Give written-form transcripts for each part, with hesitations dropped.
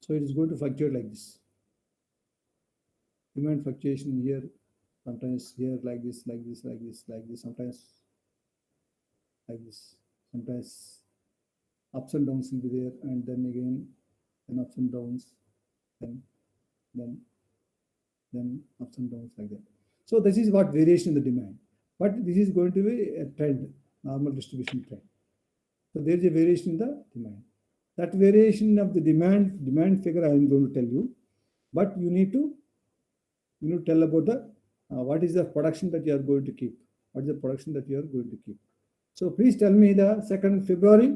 So it is going to fluctuate like this. Demand fluctuation here, sometimes here like this, like this, like this, like this, sometimes like this, sometimes ups and downs will be there, and then again, then ups and downs, then ups and downs like that. So this is what variation in the demand, but this is going to be a trend, normal distribution trend. So there is a variation in the demand. That variation of the demand figure I am going to tell you, but you need to tell about the what is the production that you are going to keep. What is the production that you are going to keep? So please tell me the 2nd February,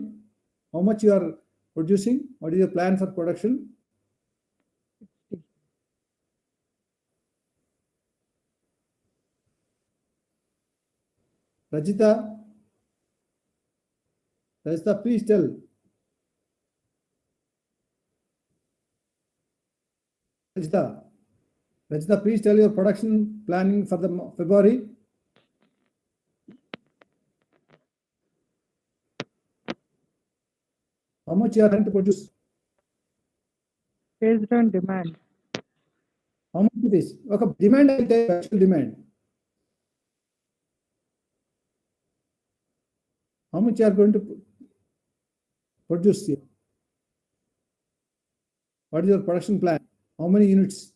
how much you are producing? What is your plan for production? Rajita, please tell. Rajita, please tell your production planning for the February. How much you are trying to produce? Based on demand. How much it is? Okay, demand, I tell you, actual demand. How much you are going to produce here? What is your production plan? How many units?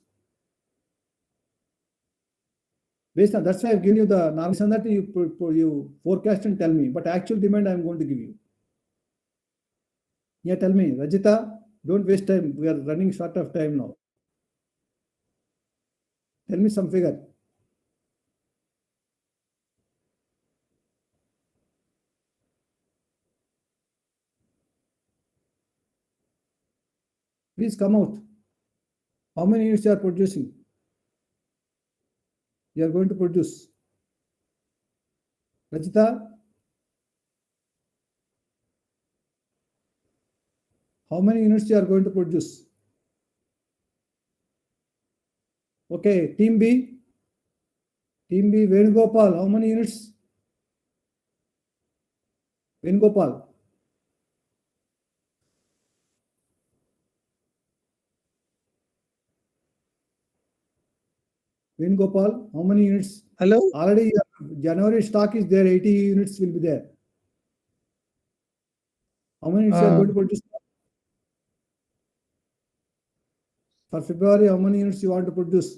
Based on that's why I've given you the norms on that you forecast and tell me, but actual demand I'm going to give you. Yeah, tell me, Rajita, don't waste time. We are running short of time now. Tell me some figure. Please come out. How many units you are producing? You are going to produce. Rajita, how many units you are going to produce? Okay, Team B. Team B, Venugopal, how many units? Venugopal. Venugopal, how many units? Hello? Already January stock is there, 80 units will be there. How many units you are going to produce? For February, how many units you want to produce?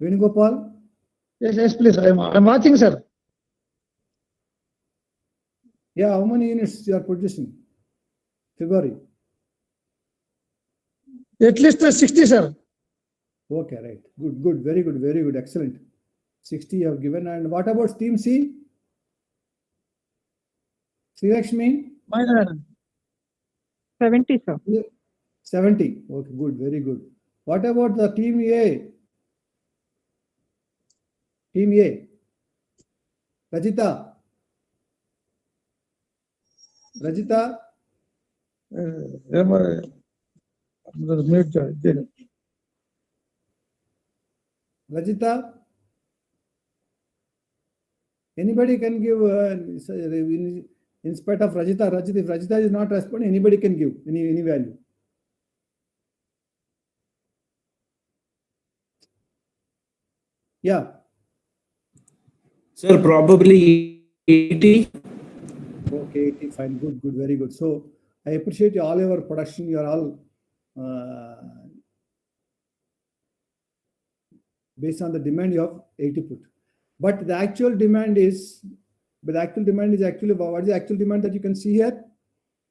Venugopal? Yes, please. I'm watching, sir. Yeah, how many units you are producing? February? At least 60, sir. Okay, right. Good, very good, excellent. 60 you have given. And what about Team C? Srilakshmi? 70, sir. 70. Okay, good, very good. What about the Team A? Team A? Rajita? Rajita? Rajita? Anybody can give, in spite of Rajita, if Rajita is not responding, anybody can give any value. Yeah. Sir, probably 80. Okay, 80, fine, good, very good. So I appreciate all your production. You are all based on the demand you have 80 put. But the actual demand is, actually what is the actual demand that you can see here?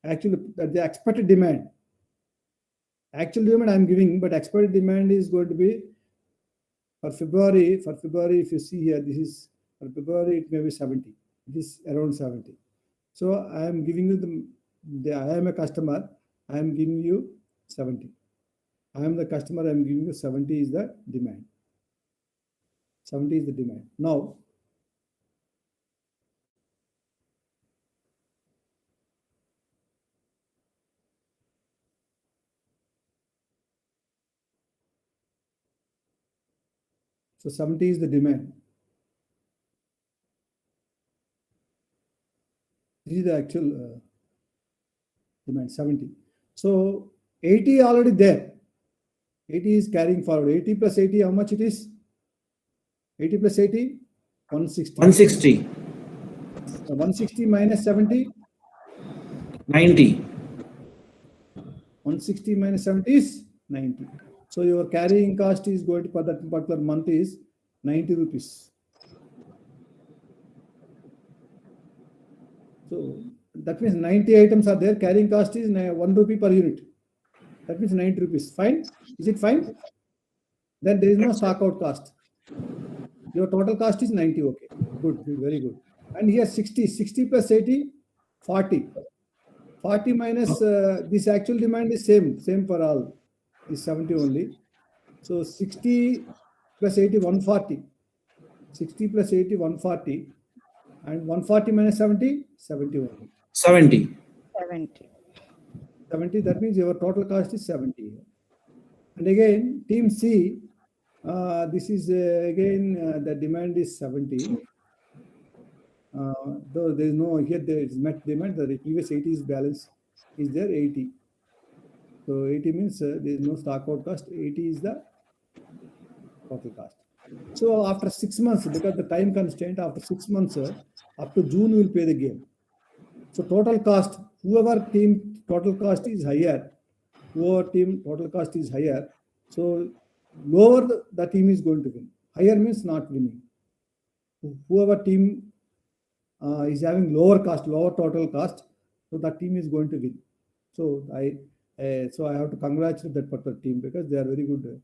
Actually, the expected demand. Actual demand I'm giving, but expected demand is going to be for February. For February, if you see here, this is for February, it may be 70. It is around 70. So I am giving you I am a customer. I am giving you 70. I am the customer. I am giving you 70 is the demand. 70 is the demand. Now, so 70 is the demand. This is the actual demand 70. So 80 already there. 80 is carrying forward. 80 plus 80, how much it is? 80 plus 80, 160. 160, 160 minus 70, 90. 160 minus 70 is 90. So your carrying cost is going to, for that particular month is 90 rupees. So that means 90 items are there. Carrying cost is 1 rupee per unit. That means 90 rupees. Fine? Is it fine? Then there is no stock out cost. Your total cost is 90. Okay. Good. Very good. And here 60 plus 80, 40. 40 minus this actual demand is same for all, is 70 only. So 60 plus 80, 140. 60 plus 80, 140. And 140 minus 70, 70 only. 70. 70, that means your total cost is 70. And again, team C, this is again the demand is 70. Though there is no, here there is met demand, the previous 80 is balance is there 80. So 80 means there is no stock out cost, 80 is the total cost. So after 6 months, because the time constraint, after 6 months, up to June, we will pay the game. So total cost, whoever team total cost is higher, so lower the team is going to win. Higher means not winning. Whoever team is having lower total cost, so that team is going to win. So I have to congratulate that particular team because they are very good,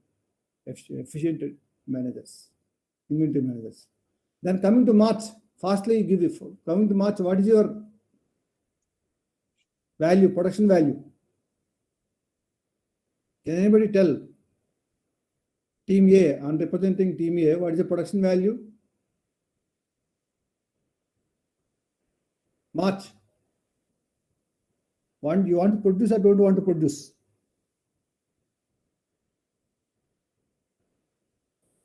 efficient managers, inventory managers. Then coming to March, fastly give it. Coming to March, what is your value, production value? Can anybody tell? Team A, I'm representing Team A. What is the production value? March. You want to produce or don't want to produce?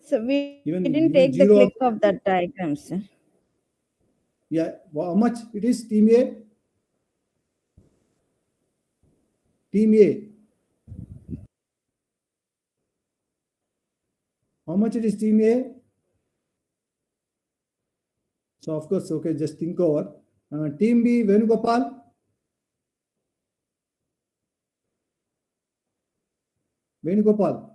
So we Even didn't take the zero click of that diagram, sir. Yeah, how much it is, Team A? Team A. How much it is, Team A? So of course, okay, just think over. Team B, Venugopal. Venugopal.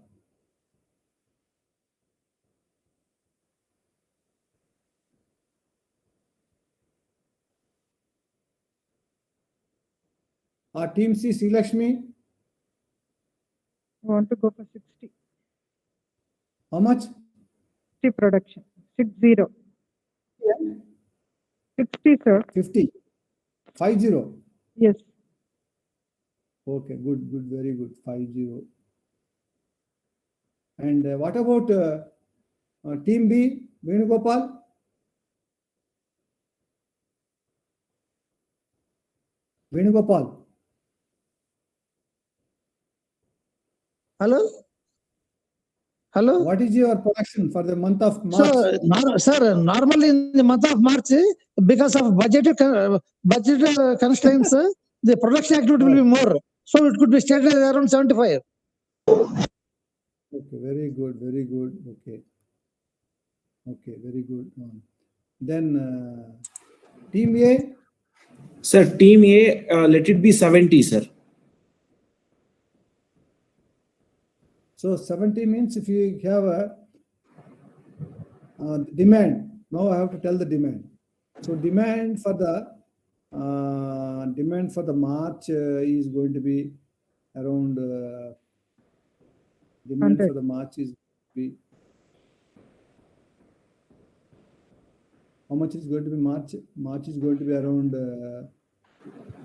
Team C, Srilakshmi. I want to go for 60. How much? 60 production. 60. 60, sir. 50. 50. Yes. Okay, good, very good. 50. And what about Team B, Venugopal? Venugopal. Hello? Hello? What is your production for the month of March? Sir, normally in the month of March, because of budget constraints, the production activity will be more. So it could be stated around 75. Okay, very good, okay. Okay, very good. Then Team A? Sir, Team A, let it be 70, sir. So 70 means if you have a demand, now I have to tell the demand. So demand for the March is going to be around demand 100. for the March is be how much is going to be March? March is going to be around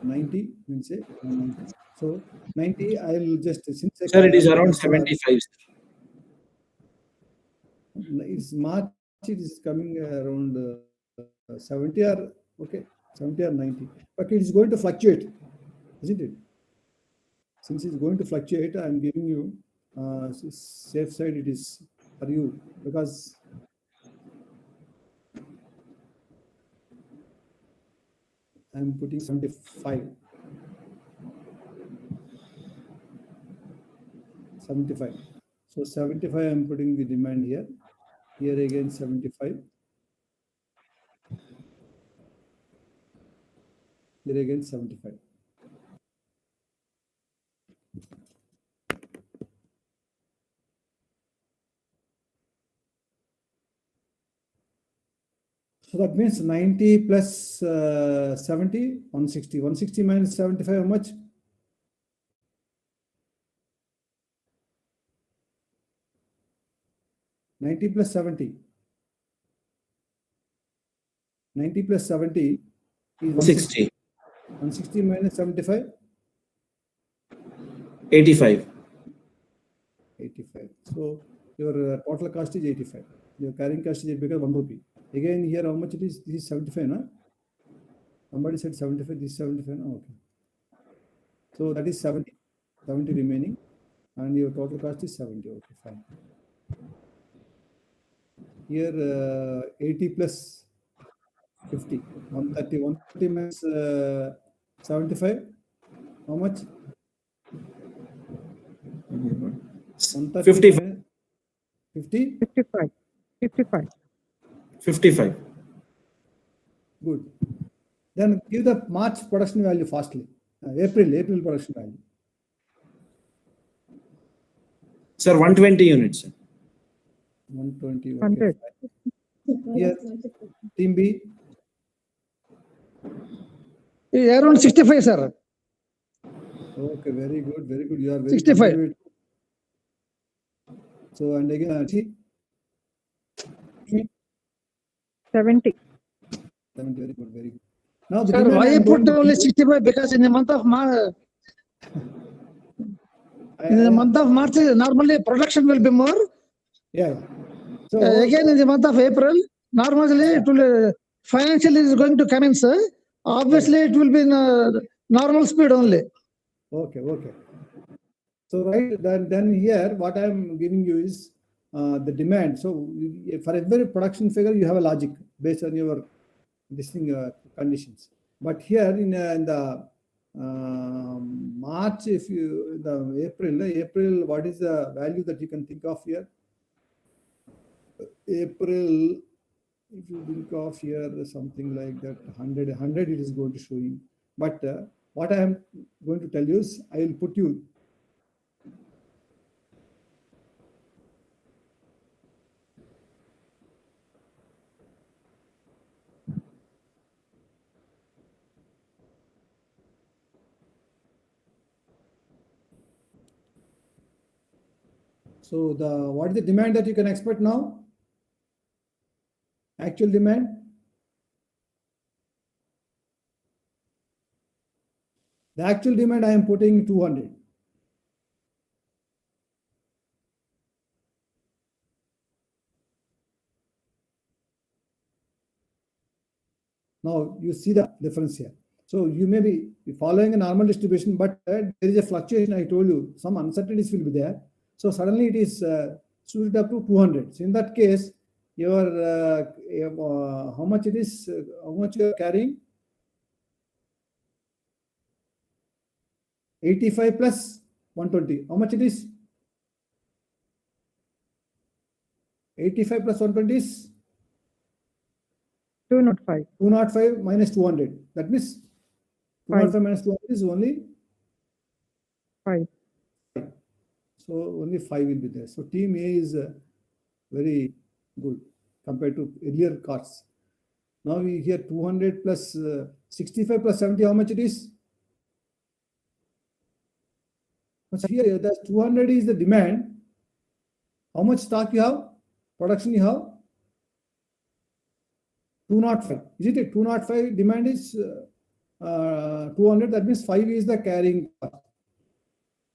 90, we'll say 90. So 90, I'll just since Sir, it is around 75. It's March, it is coming around 70 or okay, 70 or 90. But it is going to fluctuate, isn't it? Since it's going to fluctuate, I'm giving you safe side it is for you because I'm putting 75. 75. So 75, I'm putting the demand here. Here again 75. Here again 75. So that means 90 plus 70, 160. 160 minus 75, how much? Ninety plus 70. 90 plus 70 is 160. 160 minus 75. 85. 85. So your total cost is 85. Your carrying cost is because 1 rupee. Again, here how much it is? This is 75, no? Somebody said 75, this is 75, no? Okay. So that is 70. 70 remaining. And your total cost is 70. Okay, fine. Here 80 plus 50. 130. 130 minus 75. How much? 130 55. minus 50? 55. 55. 55. Good. Then give the March production value fastly. April production value. Sir, 120 units. 120. Okay. 100. Here, team B. Around 65, sir. Okay, very good, very good. You are very 65. conservative. So, and again, see, 70. 70, very good, very good. Now, the Sir, demand why I I am going put to only give 65? Because in the month of March, normally production will be more. yeah. So, Again, in the month of April, normally it will financially is going to commence. Obviously, it will be in normal speed only. okay. So, right, then here, what I am giving you is the demand. So, for every production figure, you have a logic based on your conditions. But here in the March, if you April, what is the value that you can think of here? April, if you think of here something like that, 100 it is going to show you. But what I am going to tell you is, I will put you so what is the demand that you can expect now? Actual demand. The actual demand I am putting 200. Now you see the difference here. So you may be following a normal distribution, but there is a fluctuation. I told you some uncertainties will be there. So suddenly it is suited up to 200. So in that case, your how much it is? How much you are carrying? 85 plus 120. How much it is? 85 plus 120 is 205. 205 minus 200. That means 205 minus 200 is only 5. So only 5 will be there. So team A is very good compared to earlier costs. Now we hear 200 plus 65 plus 70. How much it is? So here that 200 is the demand. How much stock you have? Production you have? 205. Is it 205? Demand is 200. That means 5 is the carrying cost.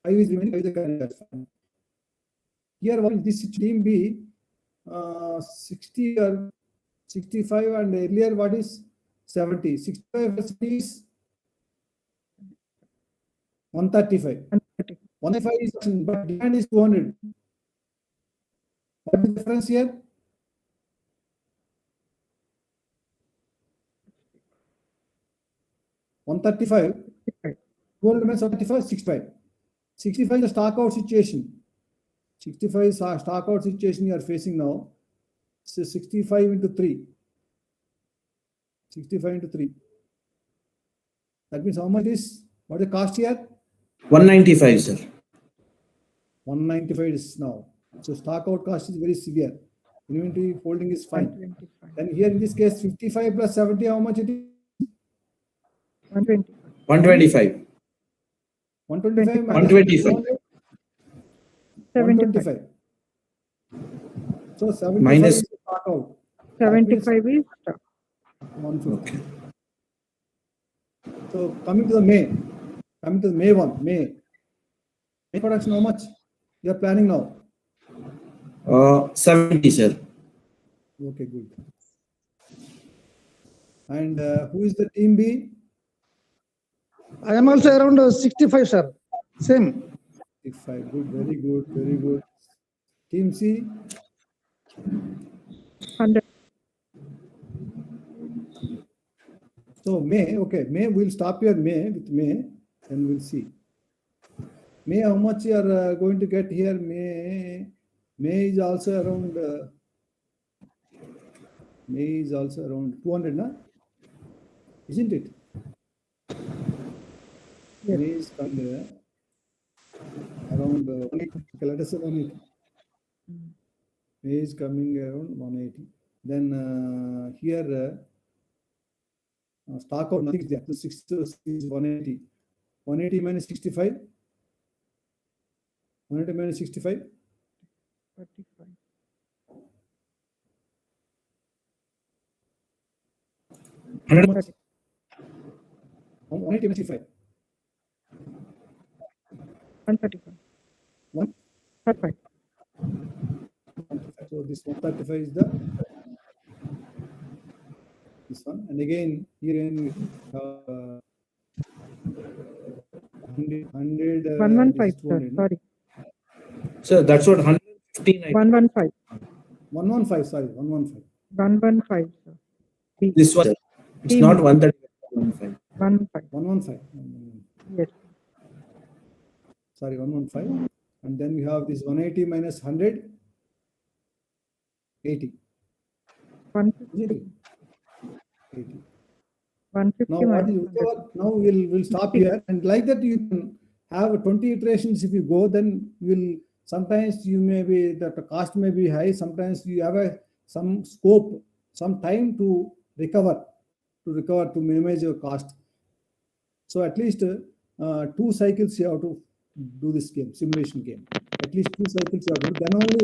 5 is remaining. 5 is the carrying cost. Here, what is this team B? 60 or 65, and earlier what is 70? 65 is 135. 135 is, but demand is 200. What is the difference here? $135. 200 minus 135, 65. 65 is the stock out situation. 65 is a stock out situation you are facing now. So 65 into 3. 65 into 3. That means how much is, what is the cost here? 195, sir. 195 is now. So stock out cost is very severe. Inventory holding is fine. 125. Then here in this case, 55 plus 70, how much it is? 125. 125. 125. 125. 125. So 75 Minus- is stock out. 75 is stock. 150. Okay. So coming to the May one, May production, how much you are planning now? 70, sir. Okay, good. And who is the team B? I am also around 65, sir. Same. 65. Good, very good, very good. Team C? 100. So May, okay, May, we'll stop here May with May and we'll see. May, how much you are going to get here? May is also around, May is also around 200, na? Isn't it? Yes. May is coming around 180. Okay, let us say 180. May is coming around 180. Then here, stock out, nothing is there. So 60 is 180. 180 minus 65. 180 minus 65. 45. 100. 180 minus 65. 135. One? 35. So this 135 is the this one. And again, here in 100. 115, sir. Sorry. Sir, that's what 115. 115. 115, sorry, 115. 115, sir. B. This one, sir. It's Team. not 135. 115. 115. Yes. Sorry, 115. And then we have this 180 minus 100. 80. 150. Isn't it? 80. 150 Now, what minus is 100. now we'll stop here, and like that you can have 20 iterations. If you go, then will sometimes you may be that the cost may be high. Sometimes you have some scope, some time to recover, to minimize your cost. So at least 2 cycles you have to do this game, simulation game. At least 2 cycles you have to do. Then only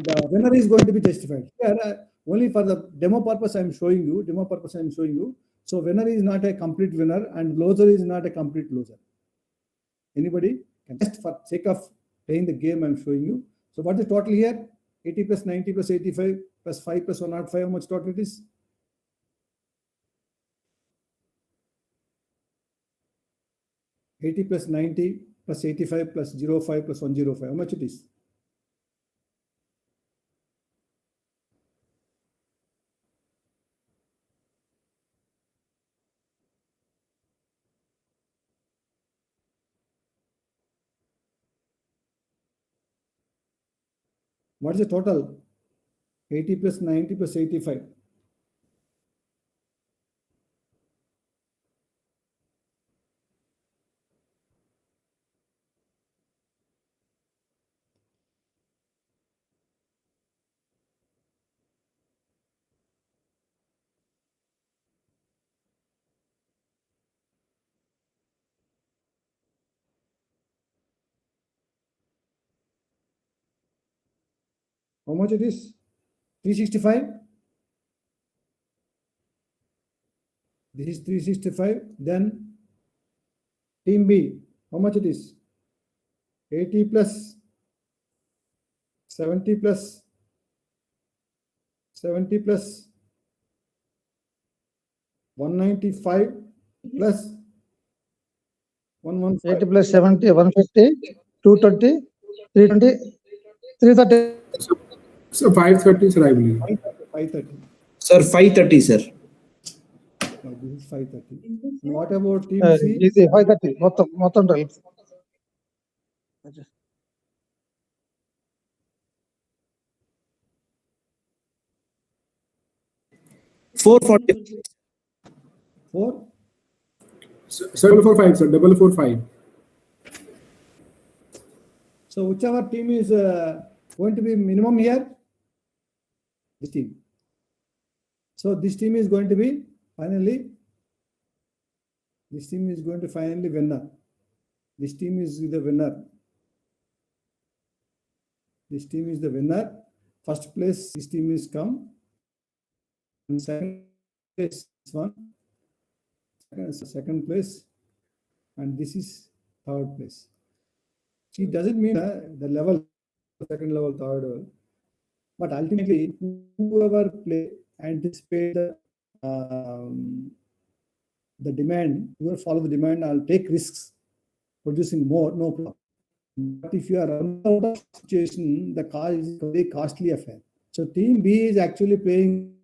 the winner is going to be justified. Here, only for the demo purpose I'm showing you. So winner is not a complete winner and loser is not a complete loser. Anybody can, just for sake of playing the game I'm showing you. So what is the total here? 80 plus 90 plus 85 plus 5 plus 105. How much total it is? $80 plus 90 plus 85 plus 05 plus 105. How much it is? What is the total? 80 plus 90 plus 85. How much it is? 365. This is 365. Then team B, how much it is? 80 plus 70 plus 70 plus 195 plus 115. 80 plus 70, 150, 220, 320, 330. So 530, sir, I believe. 530. Sir, 530, sir. No, this is 530. And what about team C? Easy, 530. మొత్తం rails. 440. 4. Sir, 445, sir. 445. So whichever team is going to be minimum here, this team. So this team is going to be finally. This team is going to finally winner. This team is the winner. This team is the winner. First place, this team is come. And second place, this one. Second place. And this is third place. See, it doesn't mean the level, second level, third level. But ultimately, whoever play anticipate the demand, whoever follow the demand, I'll take risks, producing more, no problem. But if you are out of situation, the car is a very costly affair. So team B is actually paying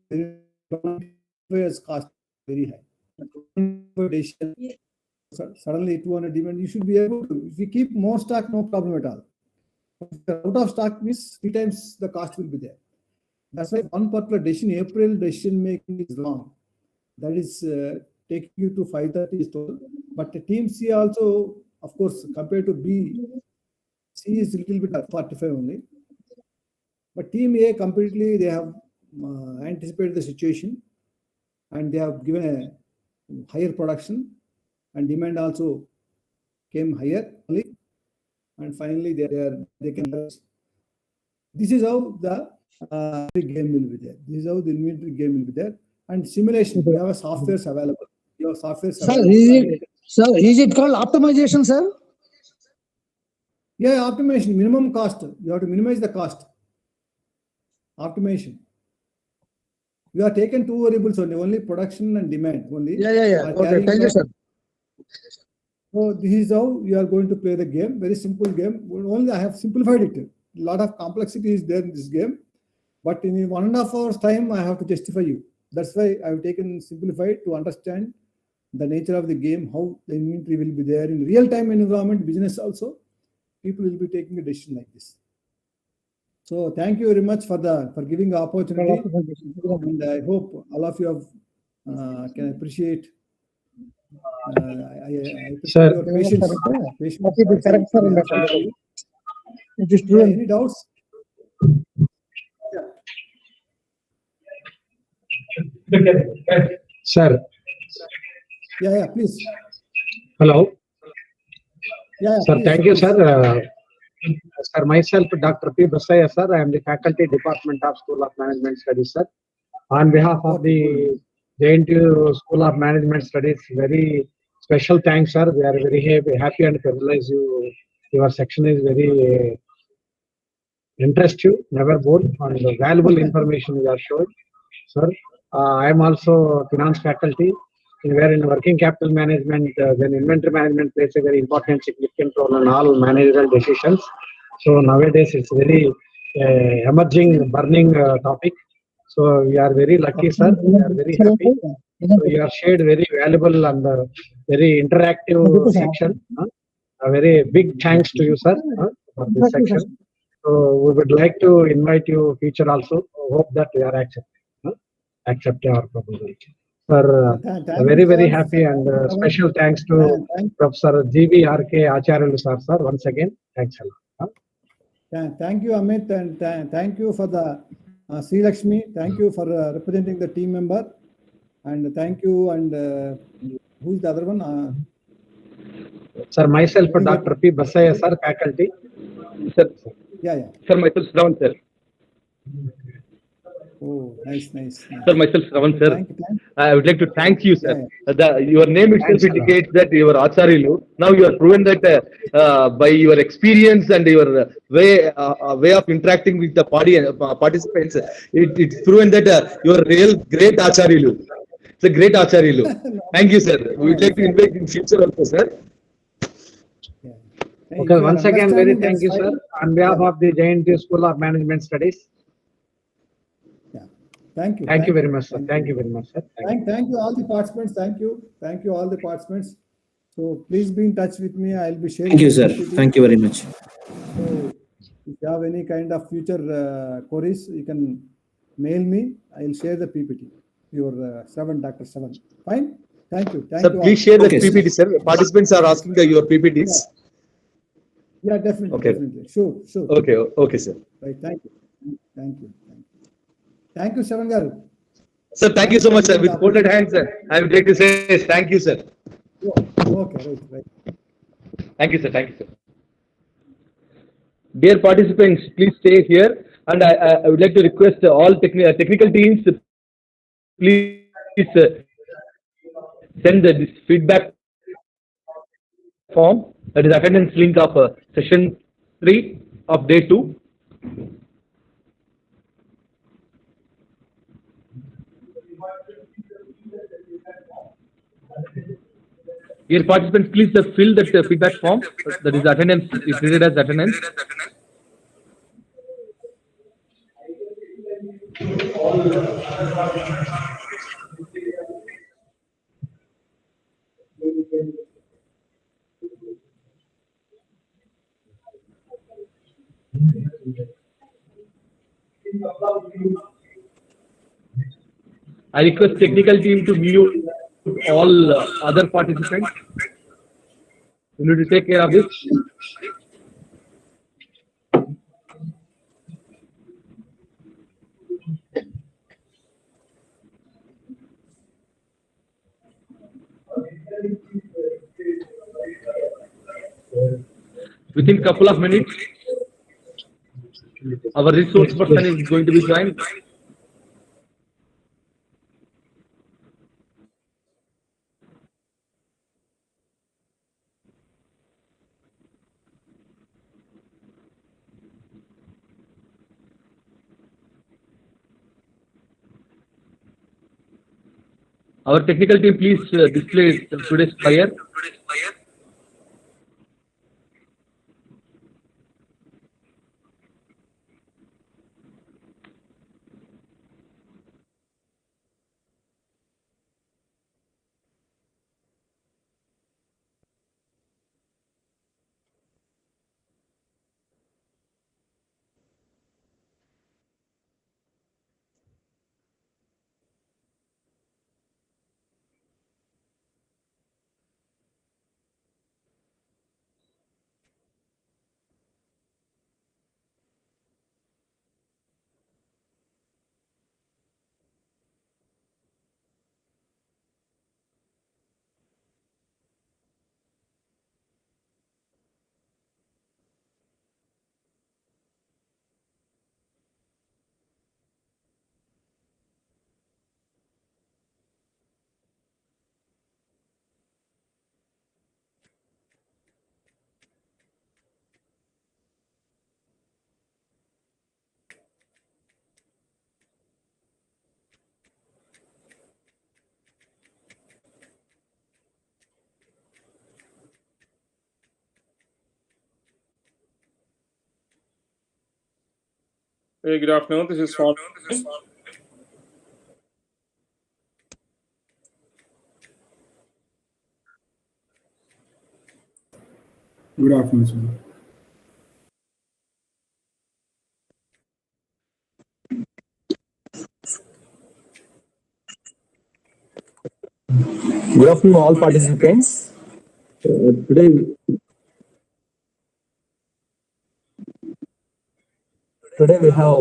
cost very high. Suddenly 200 demand, you should be able to. If you keep more stock, no problem at all. If you're out of stock, means 3 times the cost will be there. That's why one particular decision, April decision making is wrong. That is taking you to 530 is total. But the team C also, of course, compared to B, C is a little bit 45 only. But team A completely, they have anticipated the situation and they have given a higher production and demand also came higher. And finally, they can. This is how the game will be there. This is how the inventory game will be there. And simulation, you have a software available. Your software Sir, is it called optimization, sir? Yeah, optimization, minimum cost. You have to minimize the cost. Optimization. You have taken 2 variables only production and demand only. Yeah. Okay, thank you, sir. So this is how you are going to play the game. Very simple game. Only I have simplified it. A lot of complexity is there in this game. But in 1.5 hours time, I have to justify you. That's why I have taken simplified to understand the nature of the game, how the inventory will be there in real-time environment, business also. People will be taking a decision like this. So thank you very much for giving the opportunity. And I hope all of you have can appreciate. I appreciate your patience. It is true. Any doubts? Sir. Yeah, please. Hello. Yeah, Sir, please, thank you, please. sir. Sir, myself, Dr. P. Basaya, sir. I am the faculty department of School of Management Studies, sir. On behalf of the JNTUA School of Management Studies, very special thanks, sir. We are very happy and privileged. Your section is very interesting, never bored, and valuable information you are showing, sir. I am also finance faculty. Where in working capital management, then inventory management plays a very important, significant role in all managerial decisions. So nowadays it's very emerging, burning topic. So we are very lucky, sir. We are very happy. So you have shared very valuable and very interactive section. A very big thanks to you, sir, for this section. So we would like to invite you future also. Hope that you are accept our proposal. Sir, very happy and special thanks to Professor G.V.R.K. Acharyalu sir, once again. Thanks a lot. Thank you, Amit, and thank you for the Sri Lakshmi. Thank you for representing the team member, and thank you. And who's the other one? Sir, myself, Dr. P. Basaya, sir, faculty. Sir. Yeah. Sir, myself, Shravan, sir. Oh, nice. Sir, myself, Shravan, sir. Thank you. I would like to thank you, sir. Yeah. Your name itself indicates that you are Acharyalu. Now you have proven that by your experience and your way of interacting with the participants, it's proven that you are real great Acharyalu. It's a great Acharyalu. Thank you, sir. We would like to invite in future also, sir. Okay, once again, very thank you, sir. On behalf of the JNTUA School of Management Studies. Thank you. Thank you very much, sir. Thank you very much, sir. Thank you all the participants. Thank you all the participants. So please be in touch with me. I'll be sharing. Thank you, sir. Thank you very much. So if you have any kind of future queries, you can mail me. I'll share the PPT. your 7, Dr. 7. Fine? Thank you. Thank Sir, you please all. share the Okay, sir. PPT, sir. Participants are asking your PPTs. Yeah, definitely. Okay. Definitely. Sure. Okay, okay, sir. Right. Thank you. Thank you, Seven Girl. Sir, thank you so much, sir. With folded hands, sir, I would like to say thank you, sir. Okay, right. Thank you, sir. Thank you, sir. Dear participants, please stay here, and I would like to request all technical teams to please send this feedback form, that is attendance link of session 3 of day 2. Dear participants, please fill that feedback form, that is attendance, is treated as attendance. I request technical team to mute all other participants. You need to take care of this. Within couple of minutes, our resource person is going to be joined. Our technical team, please display today's flyer. Hey, good afternoon. This is Swami. Good afternoon, sir. Good afternoon, all participants. Today we have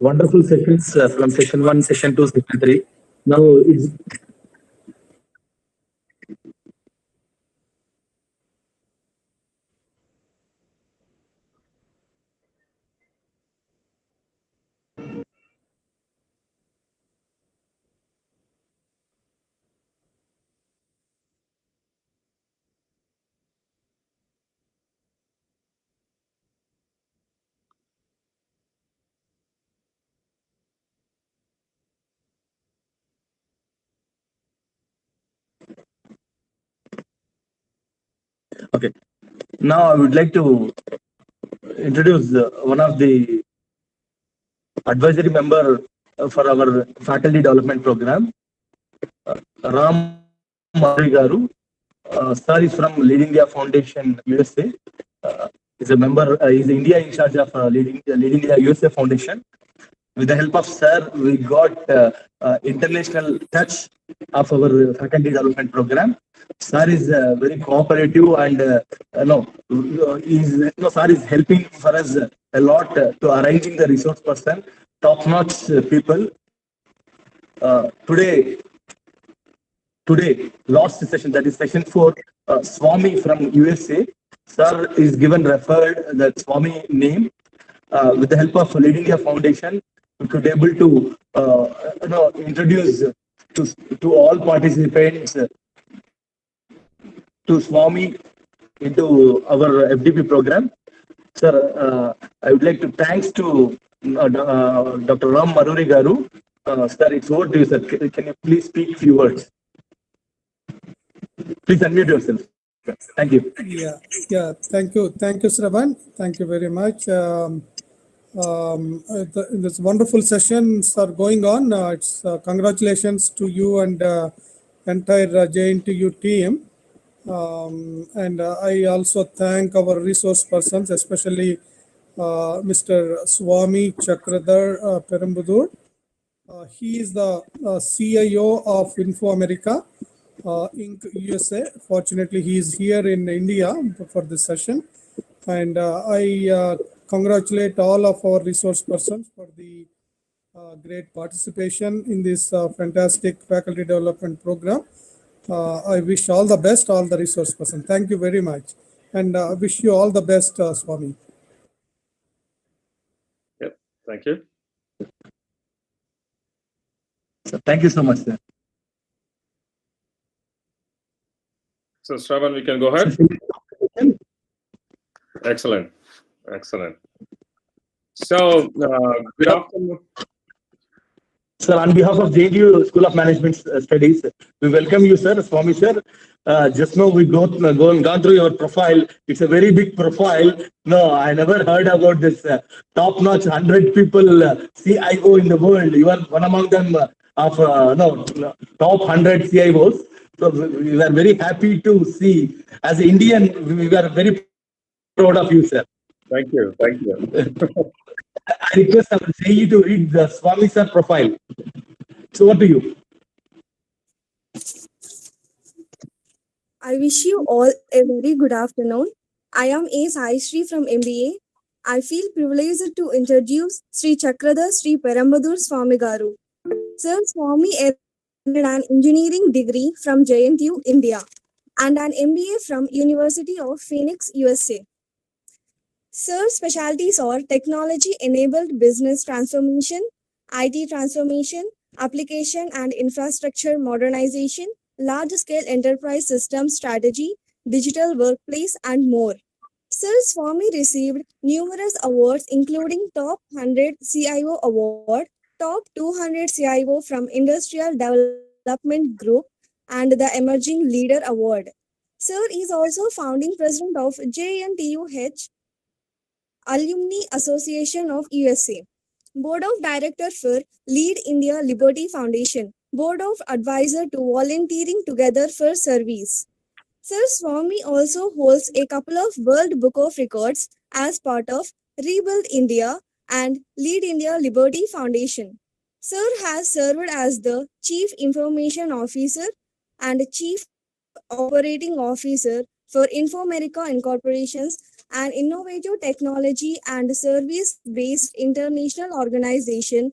wonderful sessions from session 1, session 2, session 3. Now it's okay. Now I would like to introduce one of the advisory member for our faculty development program, Ram Madhuri Garu. Sir is from Lead India Foundation, USA. He's a member. He's India in charge of Lead India USA Foundation. with the help of sir, we got international touch of our faculty development program. Sir is very cooperative and sir is helping for us a lot to arranging the resource person, top-notch people. Today, last session, that is session 4, Swami from USA, sir is given referred the Swami name. With the help of Lead India Foundation, we could able to introduce to all participants to Swami into our FDP program. Sir, I would like to thanks to Dr. Ram Maruri Garu. Sir, it's over to you, sir. Can you please speak few words? Please unmute yourself. Thank you. Yeah. Thank you, Shravan. Thank you very much. This wonderful sessions are going on. It's congratulations to you and entire JNTU team. And I also thank our resource persons, especially Mr. Swami Chakradhar Perambudur. He is the CIO of Info America Inc. USA. Fortunately, he is here in India for this session. And I congratulate all of our resource persons for the great participation in this fantastic faculty development program. I wish all the best, all the resource persons. Thank you very much. And wish you all the best, Swami. Yep. Thank you. So, thank you so much, sir. So, Shravan, we can go ahead. Excellent. So, good afternoon. Sir, on behalf of JNTU School of Management Studies, we welcome you, sir, Swami, sir. Just now we gone through your profile. It's a very big profile. No, I never heard about this top-notch 100 people CIO in the world. You are one among them of top 100 CIOs. So we were very happy to see. As an Indian, we were very proud of you, sir. Thank you. I request our JE to read the Swami sir profile. So what do you? I wish you all a very good afternoon. I am A. Sai Sri from MBA. I feel privileged to introduce Sri Chakradhar Sri Perambudur Swami Garu. Sir Swami earned an engineering degree from JNTU, India, and an MBA from University of Phoenix, USA. Sir's specialties are technology-enabled business transformation, IT transformation, application and infrastructure modernization, large-scale enterprise system strategy, digital workplace, and more. Sir Swami received numerous awards including Top 100 CIO Award, Top 200 CIO from Industrial Development Group, and the Emerging Leader Award. Sir is also founding president of JNTUH, Alumni Association of USA, Board of Director for Lead India Liberty Foundation, Board of Advisor to Volunteering Together for Service. Sir Swami also holds a couple of World Book of Records as part of Rebuild India and Lead India Liberty Foundation. Sir has served as the Chief Information Officer and Chief Operating Officer for Infomerica Incorporations, an innovative technology and service-based international organization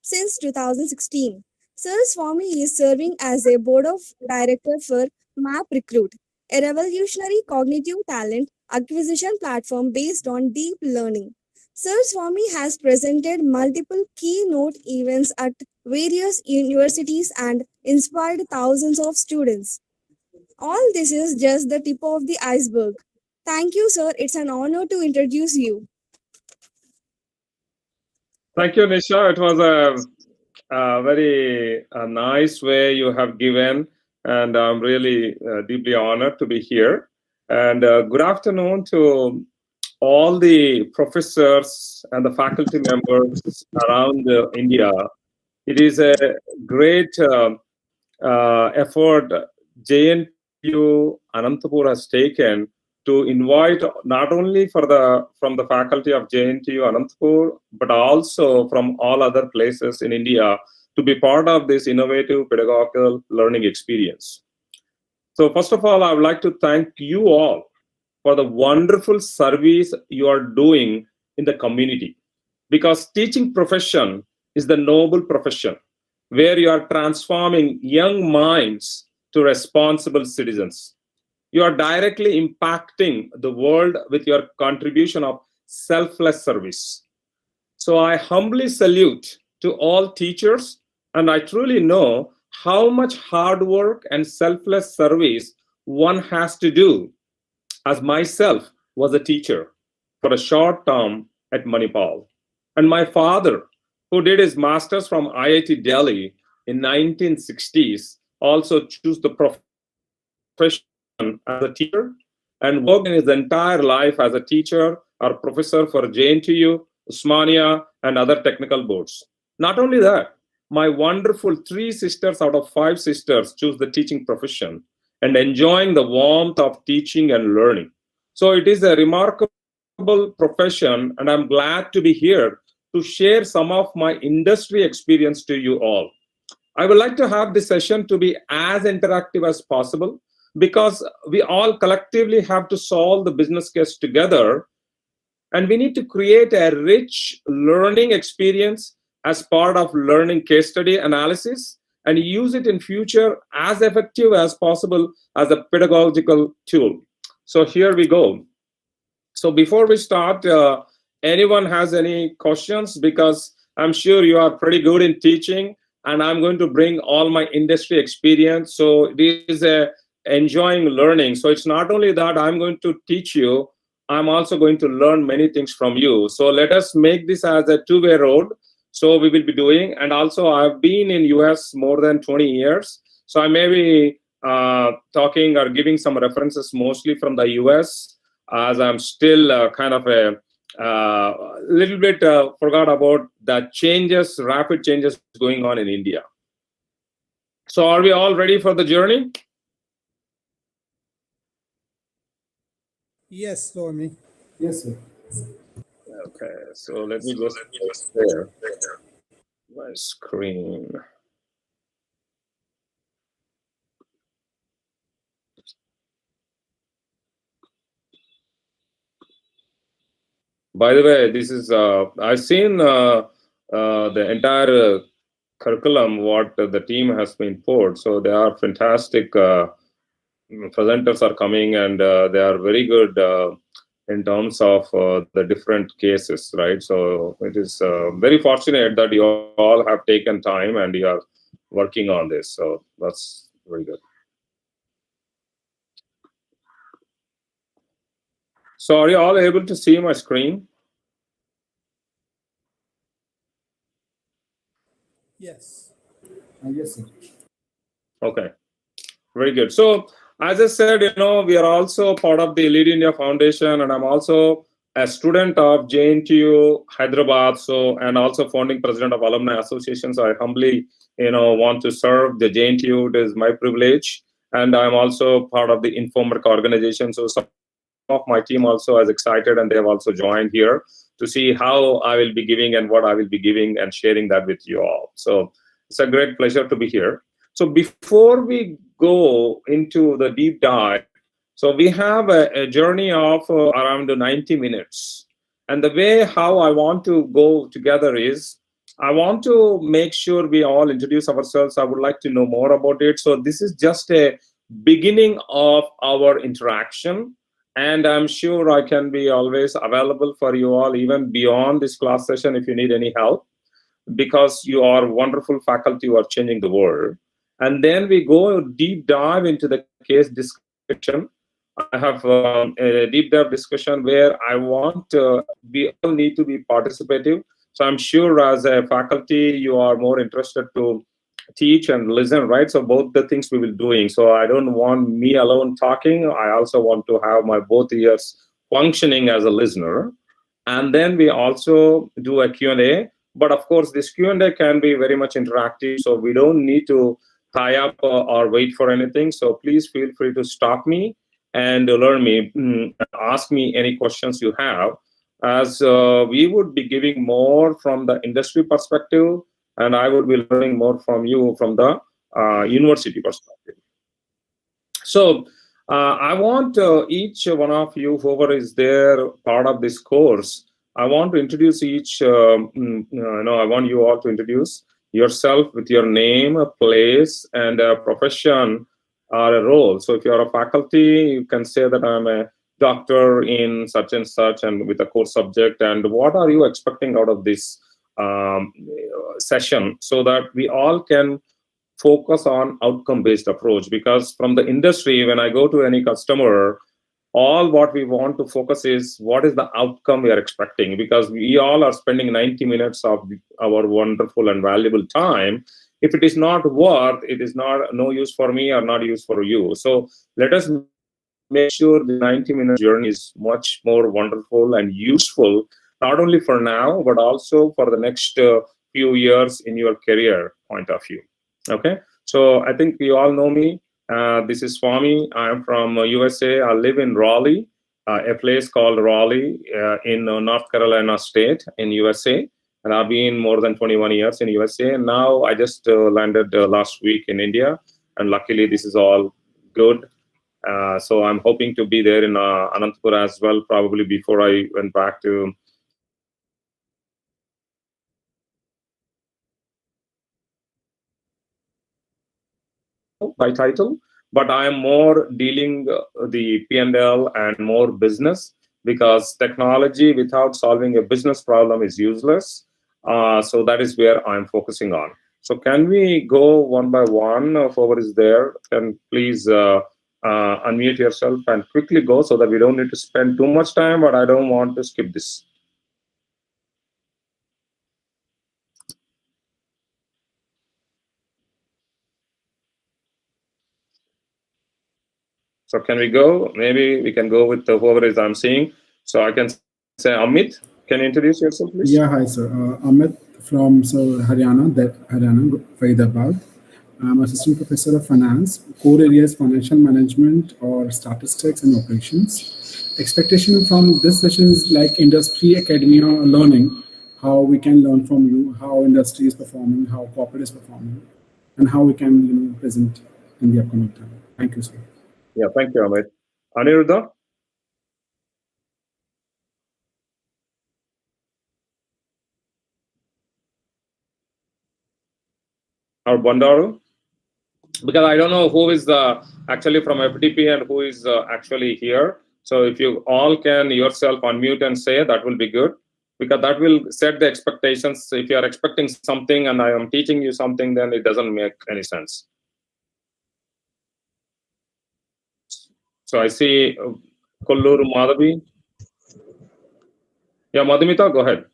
since 2016. Sir Swami is serving as a board of director for Map Recruit, a revolutionary cognitive talent acquisition platform based on deep learning. Sir Swami has presented multiple keynote events at various universities and inspired thousands of students. All this is just the tip of the iceberg. Thank you, sir. It's an honor to introduce you. Thank you, Nisha. It was a very nice way you have given, and I'm really deeply honored to be here. And good afternoon to all the professors and the faculty members around India. It is a great effort JNTU Anantapur has taken to invite not only from the faculty of JNTU Anantapur, but also from all other places in India to be part of this innovative pedagogical learning experience. So first of all, I would like to thank you all for the wonderful service you are doing in the community, because teaching profession is the noble profession where you are transforming young minds to responsible citizens. You are directly impacting the world with your contribution of selfless service. So I humbly salute to all teachers, and I truly know how much hard work and selfless service one has to do, as myself was a teacher for a short term at Manipal. And my father, who did his master's from IIT Delhi in 1960s, also chose the profession as a teacher and worked in his entire life as a teacher or professor for JNTU, Usmania, and other technical boards. Not only that, my wonderful 3 sisters out of 5 sisters choose the teaching profession and enjoying the warmth of teaching and learning. So it is a remarkable profession, and I'm glad to be here to share some of my industry experience to you all. I would like to have this session to be as interactive as possible, because we all collectively have to solve the business case together, and we need to create a rich learning experience as part of learning case study analysis and use it in future as effective as possible as a pedagogical tool. So here we go. So before we start, anyone has any questions? Because I'm sure you are pretty good in teaching, and I'm going to bring all my industry experience. So this is a enjoying learning. So it's not only that I'm going to teach you, I'm also going to learn many things from you. So let us make this as a two-way road. So we will be doing, and also I've been in US more than 20 years. So I may be talking or giving some references mostly from the US, as I'm still kind of a little bit forgot about the changes, rapid changes going on in India. So are we all ready for the journey? Yes, Swami. Yes, sir. Okay, so let me just share my screen. By the way, this is I've seen the entire curriculum what the team has been poured. So they are fantastic. Presenters are coming, and they are very good in terms of the different cases, right? So it is very fortunate that you all have taken time and you are working on this. So that's very good. So are you all able to see my screen? Yes. Yes, sir. Okay, very good. So as I said, you know, we are also part of the Lead India Foundation, and I'm also a student of JNTU Hyderabad, so, and also founding president of Alumni Association. So I humbly, you know, want to serve the JNTU. It is my privilege, and I'm also part of the Informerc organization. So some of my team also is excited, and they have also joined here to see how I will be giving and what I will be giving and sharing that with you all. So it's a great pleasure to be here. So before we go into the deep dive, so we have a journey of around 90 minutes. And the way how I want to go together is, I want to make sure we all introduce ourselves. I would like to know more about it. So this is just a beginning of our interaction. And I'm sure I can be always available for you all, even beyond this class session if you need any help, because you are wonderful faculty who are changing the world. And then we go deep dive into the case discussion. I have a deep dive discussion where I want we all need to be participative. So I'm sure as a faculty, you are more interested to teach and listen, right? So both the things we will be doing. So I don't want me alone talking. I also want to have my both ears functioning as a listener. And then we also do a Q&A. But of course, this Q&A can be very much interactive. So we don't need to tie up or wait for anything. So please feel free to stop me and learn me, ask me any questions you have, as we would be giving more from the industry perspective, and I would be learning more from you from the university perspective. So I want each one of you, whoever is there, part of this course, I want to introduce each, I want you all to introduce yourself with your name, a place, and a profession or a role. So if you're a faculty, you can say that I'm a doctor in such and such and with a core subject, and what are you expecting out of this session, so that we all can focus on outcome-based approach. Because from the industry, when I go to any customer, all what we want to focus is what is the outcome we are expecting, because we all are spending 90 minutes of our wonderful and valuable time. If it is not worth, it is not no use for me or not use for you. So let us make sure the 90-minute journey is much more wonderful and useful, not only for now, but also for the next few years in your career point of view. Okay, so I think you all know me. This is Swami. I'm from USA. I live in Raleigh, a place called Raleigh in North Carolina state in USA. And I've been more than 21 years in USA. And now I just landed last week in India. And luckily, this is all good. So I'm hoping to be there in Anantapur as well, probably before I went back to by title, but I am more dealing the P&L and more business, because technology without solving a business problem is useless. So that is where I'm focusing on. So can we go one by one? Whoever is there, can please unmute yourself and quickly go, so that we don't need to spend too much time, but I don't want to skip this. So can we go? Maybe we can go with whoever is I'm seeing. So I can say Amit. Can you introduce yourself, please? Yeah, hi, sir. Amit from Haryana, Faridabad. I'm assistant professor of finance. Core areas: financial management or statistics and operations. Expectation from this session is like industry, academia, learning. How we can learn from you, how industry is performing, how corporate is performing, and how we can present in the upcoming time. Thank you, sir. Yeah, thank you, Amit. Aniruddha? Or Bandaru? Because I don't know who is actually from FDP and who is actually here. So if you all can yourself unmute and say, that will be good, because that will set the expectations. If you are expecting something and I am teaching you something, then it doesn't make any sense. So I see Kolluru Madhavi. Yeah, Madhumita, go ahead.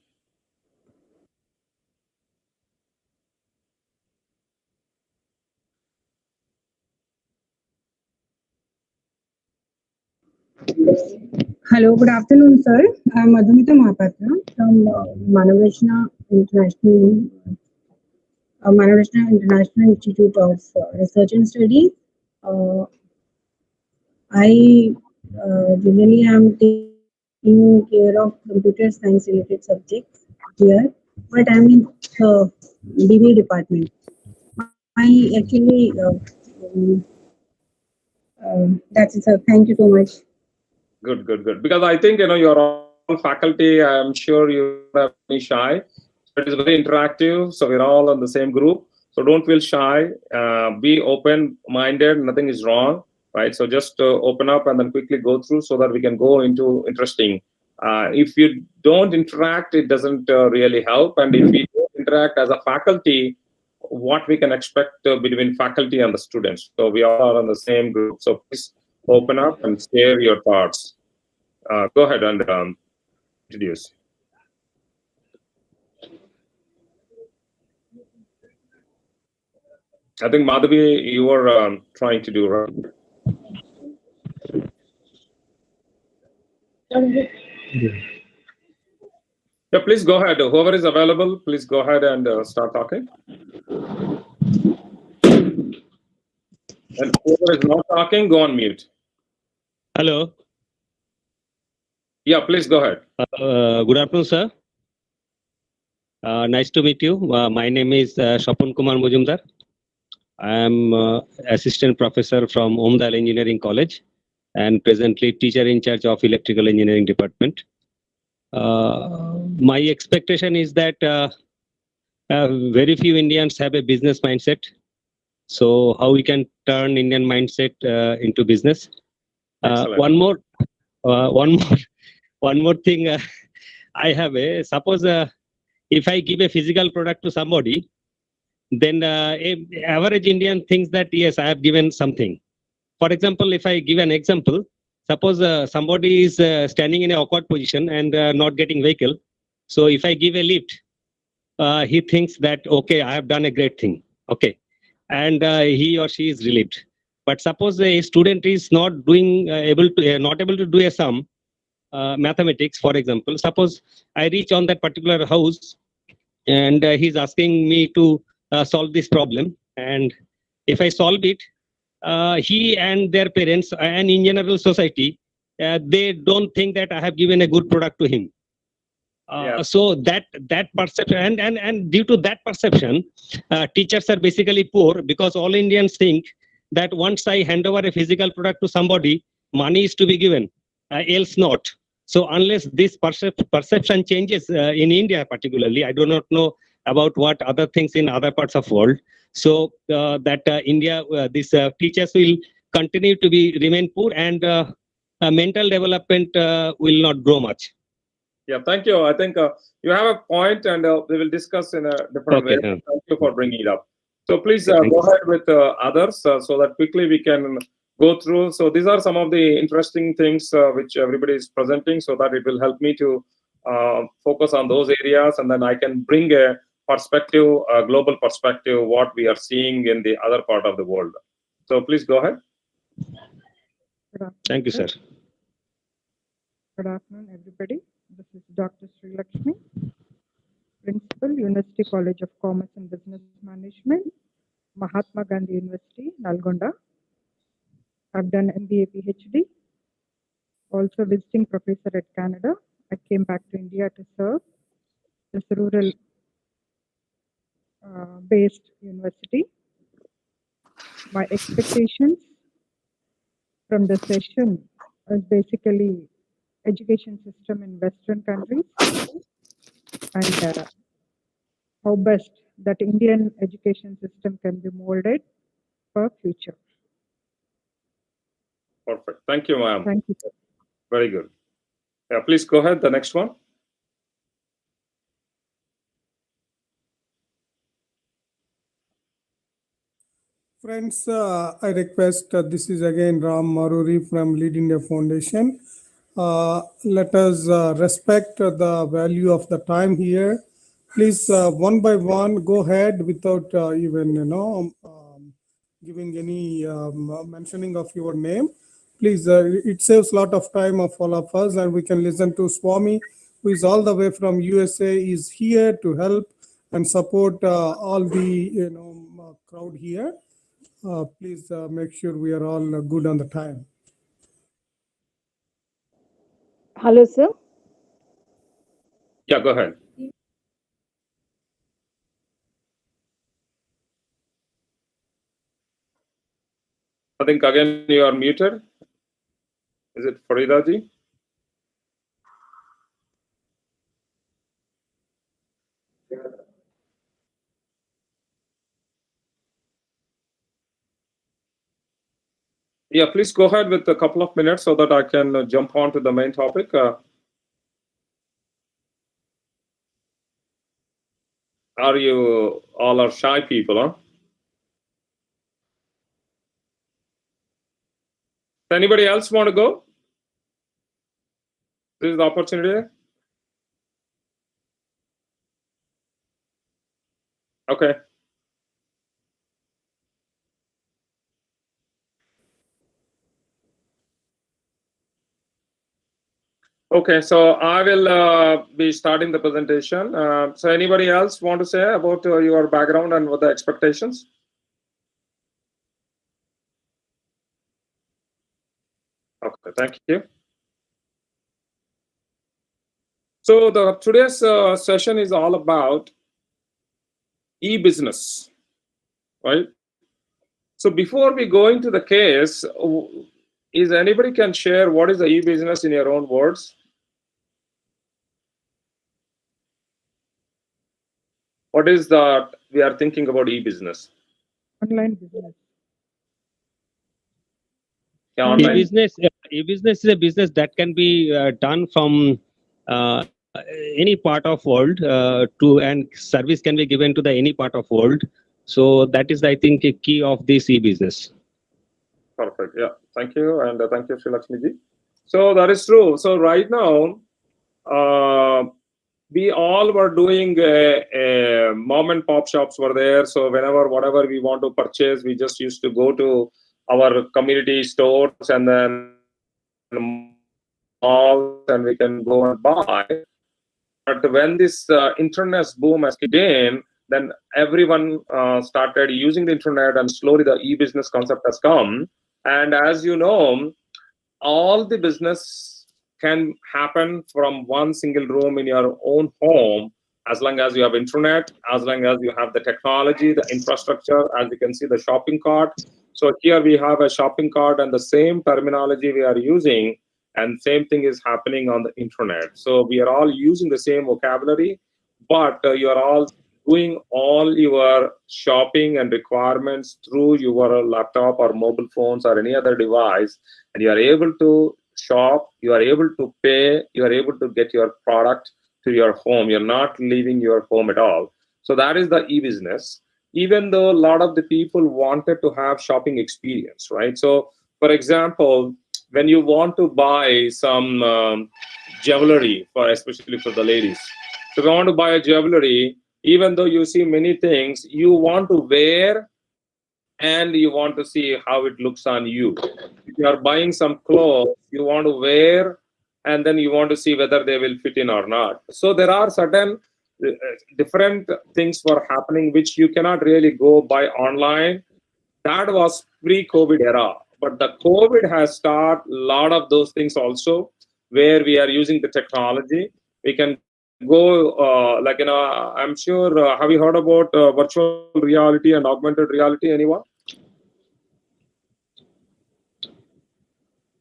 Hello, good afternoon, sir. I'm Madhumita Mahapatra from Manaveshna International Institute of Research and Study. I generally am taking care of computer science related subjects here, but I'm in the BBA department. I actually that's it, sir. Thank you so much. Good. Because I think you're all faculty. I'm sure you are very shy. It is very interactive. So we're all on the same group. So don't feel shy. Be open-minded. Nothing is wrong, right? So just open up and then quickly go through, so that we can go into interesting. If you don't interact, it doesn't really help. And if we don't interact as a faculty, what we can expect between faculty and the students. So we all are on the same group. So please open up and share your thoughts. Go ahead and introduce. I think Madhavi, you were trying to do, right? Yeah, please go ahead. Whoever is available, please go ahead and start talking. And whoever is not talking, go on mute. Hello. Yeah, please go ahead. Good afternoon, sir. Nice to meet you. My name is Shapun Kumar Mujumdar. I am assistant professor from Omdal Engineering College and presently teacher in charge of electrical engineering department. My expectation is that very few Indians have a business mindset. So how we can turn Indian mindset into business? Excellent. One more thing. I have suppose if I give a physical product to somebody, then average Indian thinks that yes, I have given something. For example, if I give an example, suppose somebody is standing in an awkward position and not getting vehicle. So if I give a lift, he thinks that okay, I have done a great thing. Okay, and he or she is relieved. But suppose a student is not doing not able to do a sum, mathematics, for example. Suppose I reach on that particular house and he's asking me to solve this problem, and if I solve it, he and their parents and in general society, they don't think that I have given a good product to him. So that perception and due to that perception, teachers are basically poor because all Indians think that once I hand over a physical product to somebody, money is to be given, else not. So unless this perception changes in India particularly, I do not know about what other things in other parts of world. So that India, these teachers will continue to remain poor, and mental development will not grow much. Yeah, thank you. I think you have a point, and we will discuss in a different way. Thank you for bringing it up. So please go ahead with others so that quickly we can go through. So these are some of the interesting things which everybody is presenting, so that it will help me to focus on those areas, and then I can bring a perspective, a global perspective, what we are seeing in the other part of the world. So please go ahead. Thank you, sir. Good afternoon, everybody. This is Dr. Sri Lakshmi, Principal, University College of Commerce and Business Management, Mahatma Gandhi University, Nalgonda. I've done MBA, PhD, also visiting professor at Canada. I came back to India to serve this rural based university. My expectations from the session is basically education system in Western countries and how best that Indian education system can be molded for future. Perfect. Thank you, ma'am. Thank you, sir. Very good. Yeah, please go ahead. The next one. Friends, I request, this is again Ram Maruri from Lead India Foundation. Let us respect the value of the time here. Please, one by one, go ahead without even, giving any mentioning of your name. Please, it saves a lot of time of all of us, and we can listen to Swami, who is all the way from USA, is here to help and support all the crowd here. Please make sure we are all good on the time. Hello, sir. Yeah, go ahead. I think again you are muted. Is it Farida ji? Yeah, please go ahead with a couple of minutes so that I can jump on to the main topic. Are you all are shy people, huh? Anybody else want to go? This is the opportunity. Okay. Okay, so I will be starting the presentation. So anybody else want to say about your background and what the expectations? Okay, thank you. So today's session is all about e-business, right? So before we go into the case, is anybody can share what is the e-business in your own words? What is that we are thinking about e-business? Online business. Yeah, online. E-business is a business that can be done from any part of world and service can be given to the any part of world. So that is, I think, a key of this e-business. Perfect. Yeah. Thank you. And thank you, Sri Lakshmi ji. So that is true. So right now, we all were doing mom and pop shops were there. So whenever, whatever we want to purchase, we just used to go to our community stores and then malls and we can go and buy. But when this internet boom has kicked in, then everyone started using the internet and slowly the e-business concept has come. And as you know, all the business can happen from one single room in your own home, as long as you have internet, as long as you have the technology, the infrastructure, as you can see the shopping cart. So here we have a shopping cart and the same terminology we are using and same thing is happening on the internet. So we are all using the same vocabulary, but you are all doing all your shopping and requirements through your laptop or mobile phones or any other device, and you are able to shop, you are able to pay, you are able to get your product to your home. You're not leaving your home at all. So that is the e-business. Even though a lot of the people wanted to have shopping experience, right? So for example, when you want to buy some jewelry, especially for the ladies, so if you want to buy a jewelry, even though you see many things, you want to wear and you want to see how it looks on you. If you are buying some clothes, you want to wear and then you want to see whether they will fit in or not. So there are certain different things were happening which you cannot really go buy online. That was pre-COVID era. But the COVID has started a lot of those things also, where we are using the technology. We can go, I'm sure, have you heard about virtual reality and augmented reality, anyone?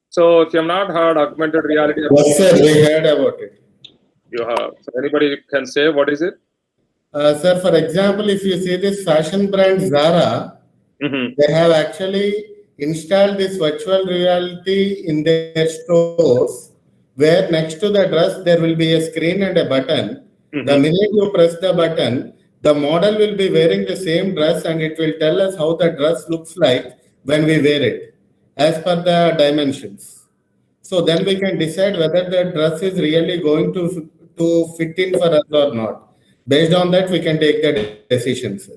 So if you have not heard augmented reality, yes, sir, we heard about it. You have. So anybody can say what is it? Sir, for example, if you see this fashion brand Zara, they have actually installed this virtual reality in their stores, where next to the dress there will be a screen and a button. The minute you press the button, the model will be wearing the same dress and it will tell us how the dress looks like when we wear it, as per the dimensions. So then we can decide whether the dress is really going to fit in for us or not. Based on that, we can take the decisions.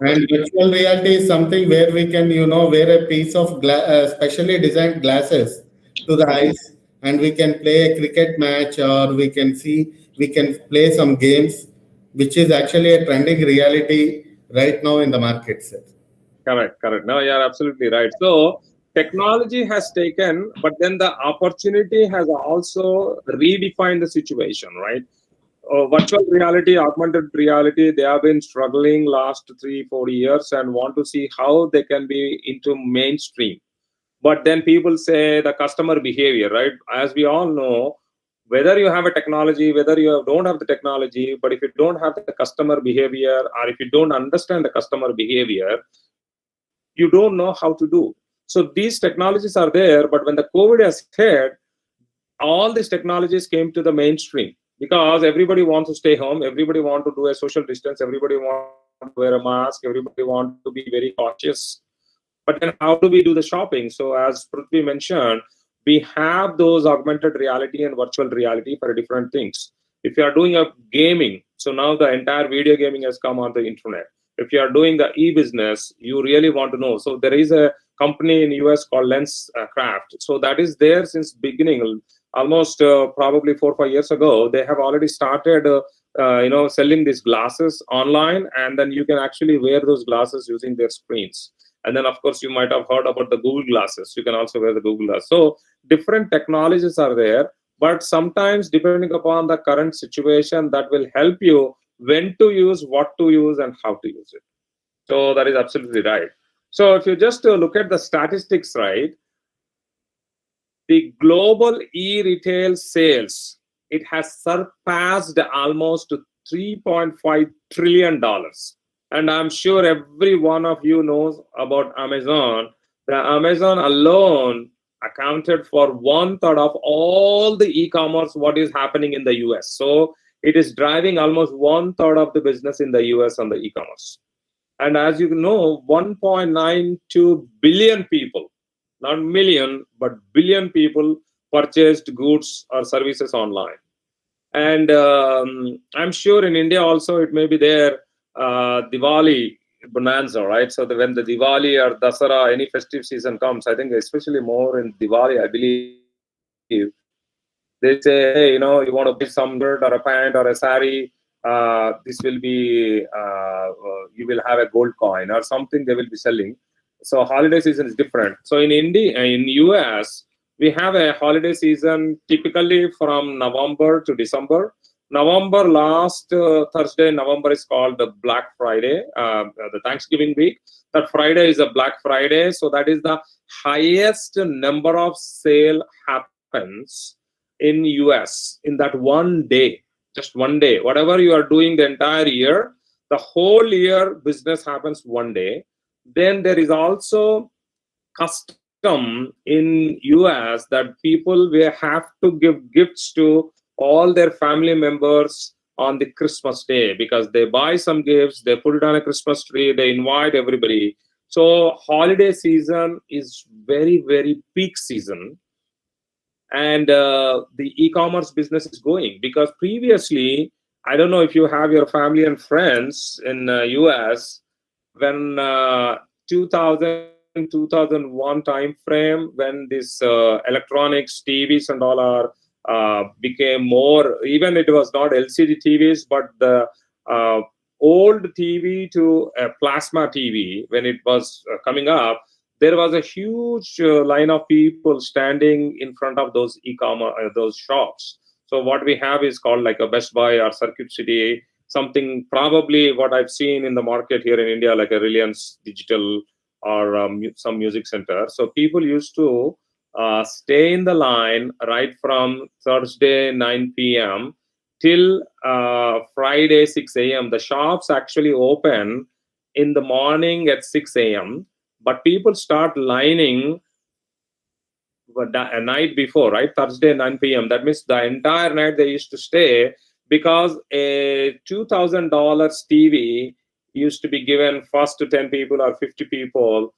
And virtual reality is something where we can, wear a piece of specially designed glasses to the eyes, and we can play a cricket match, or we can play some games, which is actually a trending reality right now in the market, sir. Correct. No, you're absolutely right. So technology has taken, but then the opportunity has also redefined the situation, right? Virtual reality, augmented reality, they have been struggling last 3-4 years and want to see how they can be into mainstream. But then people say the customer behavior, right? As we all know, whether you have a technology, whether you don't have the technology, but if you don't have the customer behavior, or if you don't understand the customer behavior, you don't know how to do. So these technologies are there, but when the COVID has hit, all these technologies came to the mainstream because everybody wants to stay home, everybody wants to do a social distance, everybody wants to wear a mask, everybody wants to be very cautious. But then how do we do the shopping? So as Prithvi mentioned, we have those augmented reality and virtual reality for different things. If you are doing a gaming, so now the entire video gaming has come on the internet. If you are doing the e-business, you really want to know. So there is a company in US called LensCraft. So that is there since beginning, almost probably 4 or 5 years ago. They have already started selling these glasses online, and then you can actually wear those glasses using their screens. And then, of course, you might have heard about the Google glasses. You can also wear the Google glass. So different technologies are there, but sometimes depending upon the current situation, that will help you when to use, what to use, and how to use it. So that is absolutely right. So if you just look at the statistics, right, the global e-retail sales, it has surpassed almost $3.5 trillion. And I'm sure every one of you knows about Amazon. The Amazon alone accounted for 1/3 of all the e-commerce what is happening in the US. So it is driving almost 1/3 of the business in the US on the e-commerce. And as you know, 1.92 billion people, not million, but billion people purchased goods or services online. And I'm sure in India also it may be there, Diwali bonanza, right? So when the Diwali or Dasara, any festive season comes, I think especially more in Diwali, I believe, they say, hey, you know, you want to buy some shirt or a pant or a sari, this will be, you will have a gold coin or something they will be selling. So holiday season is different. So in India, in US, we have a holiday season typically from November to December. November, last Thursday, November is called the Black Friday, the Thanksgiving week. That Friday is a Black Friday. So that is the highest number of sale happens in US in that one day, just one day. Whatever you are doing the entire year, the whole year business happens one day. Then there is also custom in US that people will have to give gifts to all their family members on the Christmas day, because they buy some gifts, they put it on a Christmas tree, they invite everybody. So holiday season is very, very peak season. And the e-commerce business is going, because previously, I don't know if you have your family and friends in US, when 2000, 2001 time frame, when this electronics, TVs and all are became more, even it was not LCD TVs, but the old TV to a plasma TV, when it was coming up, there was a huge line of people standing in front of those e-commerce, those shops. So what we have is called like a Best Buy or Circuit City, something probably what I've seen in the market here in India, like a Reliance Digital or some music center. So people used to stay in the line right from Thursday 9 p.m. till Friday 6 a.m. The shops actually open in the morning at 6 a.m. But people start lining a night before, right? Thursday 9 p.m. That means the entire night they used to stay, because a $2,000 TV used to be given first to 10 people or 50 people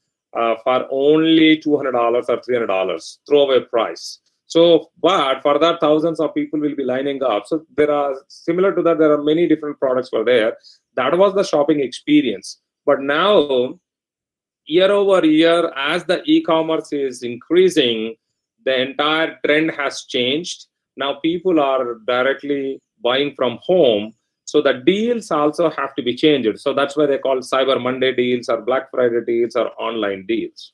for only $200 or $300, throwaway price. So, but for that, thousands of people will be lining up. So there are, similar to that, there are many different products were there. That was the shopping experience. But now, year over year, as the e-commerce is increasing, the entire trend has changed. Now people are directly buying from home. So the deals also have to be changed. So that's why they call Cyber Monday deals or Black Friday deals or online deals,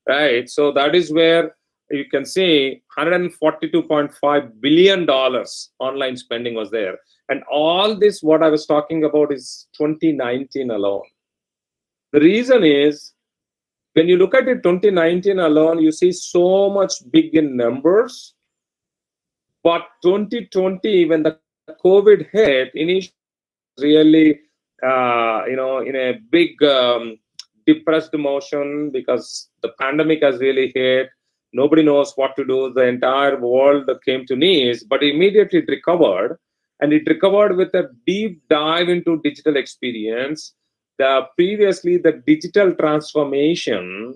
right? So that is where you can see $142.5 billion online spending was there. And all this, what I was talking about, is 2019 alone. The reason is, when you look at it 2019 alone, you see so much big in numbers. But 2020, when the COVID hit, initially really, in a big depressed motion, because the pandemic has really hit. Nobody knows what to do. The entire world came to knees, but immediately it recovered. And it recovered with a deep dive into digital experience. Previously, the digital transformation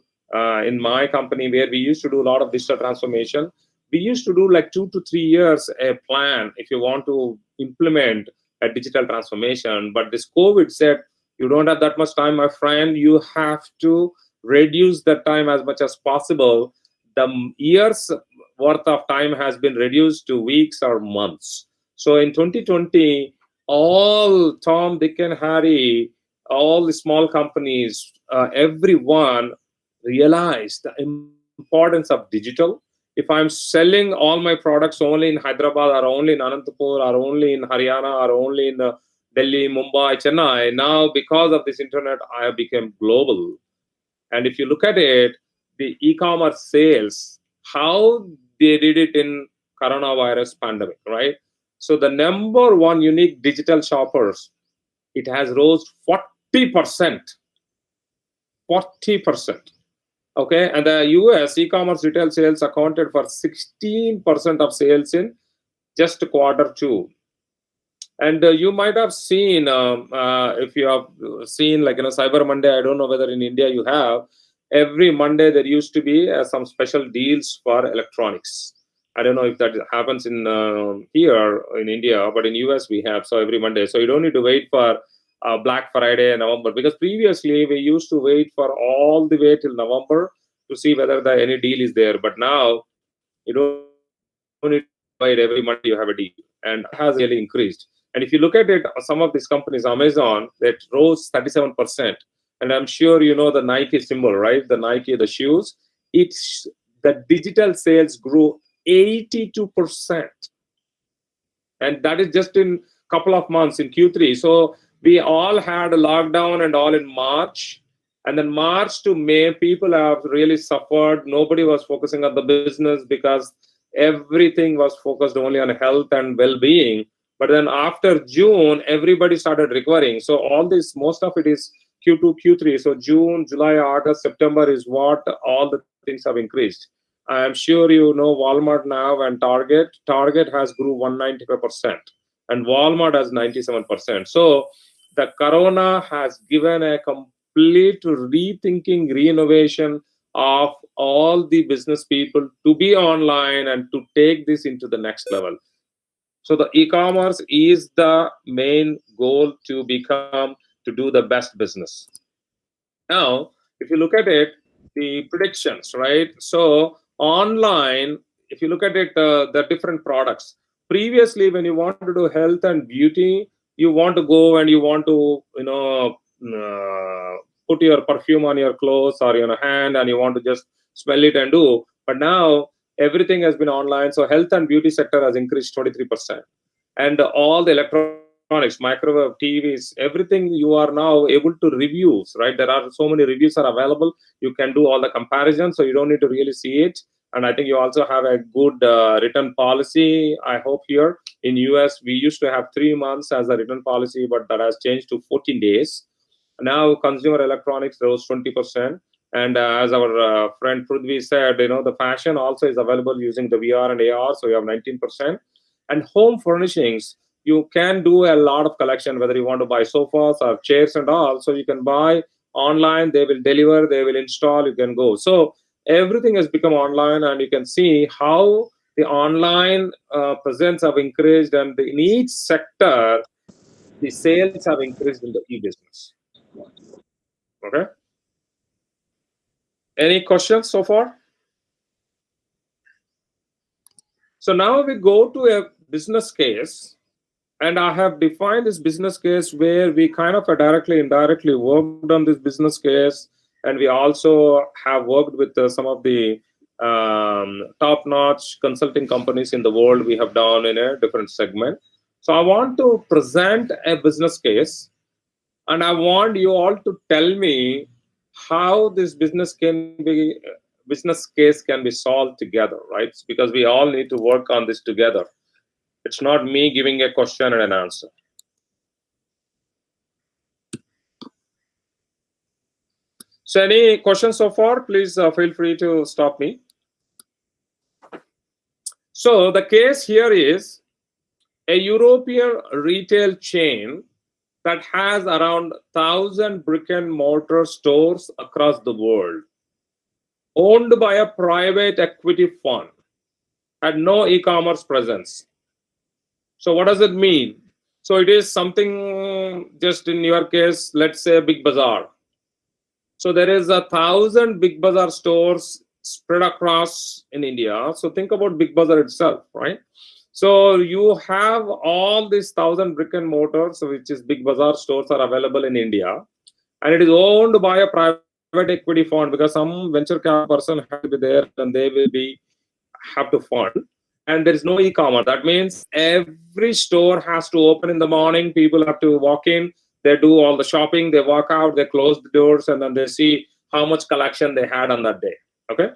in my company, where we used to do a lot of digital transformation, we used to do like 2 to 3 years a plan if you want to implement a digital transformation. But this COVID said, you don't have that much time, my friend. You have to reduce the time as much as possible. The years worth of time has been reduced to weeks or months. So in 2020, all Tom, Dick, and Harry all the small companies, everyone realized the importance of digital. If I'm selling all my products only in Hyderabad or only in Anantapur or only in Haryana or only in Delhi, Mumbai, Chennai, now because of this internet, I have become global. And if you look at it, the e-commerce sales, how they did it in coronavirus pandemic, right? So the number one unique digital shoppers, it has rose 40%. 40%. Okay, and the US e-commerce retail sales accounted for 16% of sales in just Q2. And you might have seen, if you have seen, like, Cyber Monday, I don't know whether in India you have, every Monday there used to be some special deals for electronics. I don't know if that happens in here in India, but in US we have, so every Monday. So you don't need to wait for Black Friday in November, because previously we used to wait for all the way till November to see whether any deal is there. But now you don't need to wait, every Monday you have a deal, and it has really increased. And if you look at it, some of these companies, Amazon, that rose 37%. And I'm sure you know the Nike symbol, right? The Nike, the shoes. The digital sales grew 82%. And that is just in a couple of months in Q3. So we all had a lockdown and all in March. And then March to May, people have really suffered. Nobody was focusing on the business because everything was focused only on health and well-being. But then after June, everybody started recovering. So all this, most of it is Q2, Q3. So June, July, August, September is what all the things have increased. I'm sure you know Walmart now and Target. Target has grew 195% and Walmart has 97%. So the corona has given a complete rethinking, reinnovation of all the business people to be online and to take this into the next level. So the e-commerce is the main goal to do the best business. Now, if you look at it, the predictions, right? So online, if you look at it, the different products. Previously, when you want to do health and beauty, you want to go and you want to, put your perfume on your clothes or your hand and you want to just smell it and do. But now everything has been online. So health and beauty sector has increased 23%. And all the electronics, microwave, TVs, everything you are now able to reviews, right? There are so many reviews are available. You can do all the comparisons, so you don't need to really see it. And I think you also have a good return policy. I hope here in US, we used to have 3 months as a return policy, but that has changed to 14 days. Now consumer electronics rose 20%. And as our friend Prudvi said, the fashion also is available using the VR and AR, so you have 19%. And home furnishings, you can do a lot of collection, whether you want to buy sofas or chairs and all. So you can buy online, they will deliver, they will install, you can go. So everything has become online, and you can see how the online presence have increased, and in each sector, the sales have increased in the e-business. Okay. Any questions so far? So now we go to a business case, and I have defined this business case where we kind of directly, indirectly worked on this business case, and we also have worked with some of the top-notch consulting companies in the world. We have done in a different segment. So I want to present a business case, and I want you all to tell me how this business case can be solved together, right? Because we all need to work on this together. It's not me giving a question and an answer. So any questions so far, please feel free to stop me. So the case here is a European retail chain that has around 1,000 brick and mortar stores across the world, owned by a private equity fund, had no e-commerce presence. So what does it mean? So it is something, just in your case, let's say Big Bazaar. So there is 1,000 Big Bazaar stores spread across in India. So think about Big Bazaar itself, right? So you have all these 1,000 brick and mortars, which is Big Bazaar stores, are available in India. and it is owned by a private equity fund, because some venture capital person has to be there and they will be have to fund. And there is no e-commerce. That means every store has to open in the morning. People have to walk in, they do all the shopping, they walk out, they close the doors, and then they see how much collection they had on that day. Okay.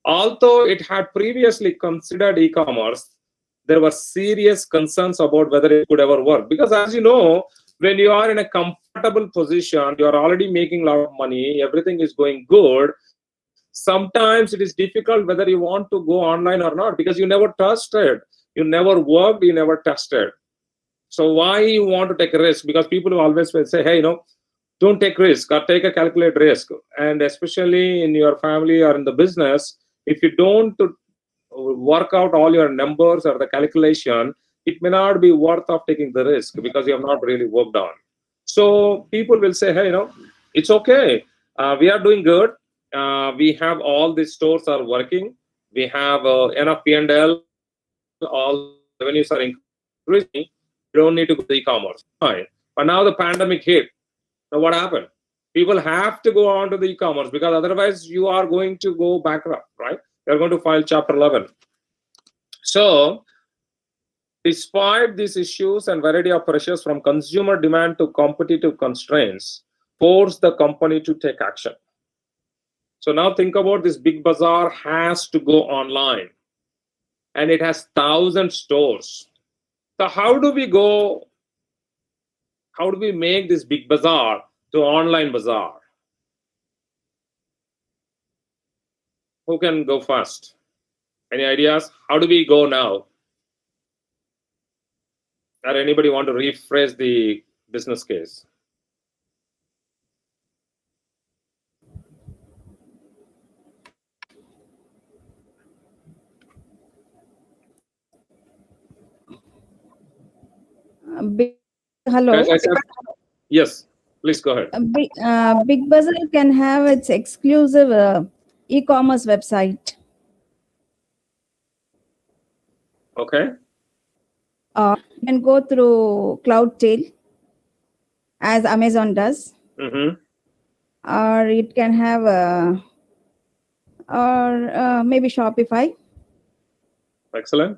Although it had previously considered e-commerce, there were serious concerns about whether it could ever work. Because as you know, when you are in a comfortable position, you are already making a lot of money, everything is going good, sometimes it is difficult whether you want to go online or not, because you never tested, you never worked, you never tested. So why you want to take a risk? Because people will always will say, hey, don't take risk or take a calculated risk. And especially in your family or in the business, if you don't work out all your numbers or the calculation, it may not be worth of taking the risk because you have not really worked on. So people will say, hey, it's okay. We are doing good. We have all the stores are working. We have enough P&L. All revenues are increasing. You don't need to go to e-commerce. Fine. But now the pandemic hit. Now what happened? People have to go on to the e-commerce, because otherwise you are going to go bankrupt, right? You're going to file Chapter 11. So despite these issues and variety of pressures from consumer demand to competitive constraints, force the company to take action. So now think about this big bazaar has to go online, and it has 1,000 stores. So how do we make this big bazaar to online bazaar? Who can go first? Any ideas? How do we go now? Or anybody want to rephrase the business case? Hello. Guys, I said, yes, please go ahead. Big Bazaar can have its exclusive e-commerce website. Okay. You can go through Cloudtail, as Amazon does. Mm-hmm. Or it can have maybe Shopify. Excellent.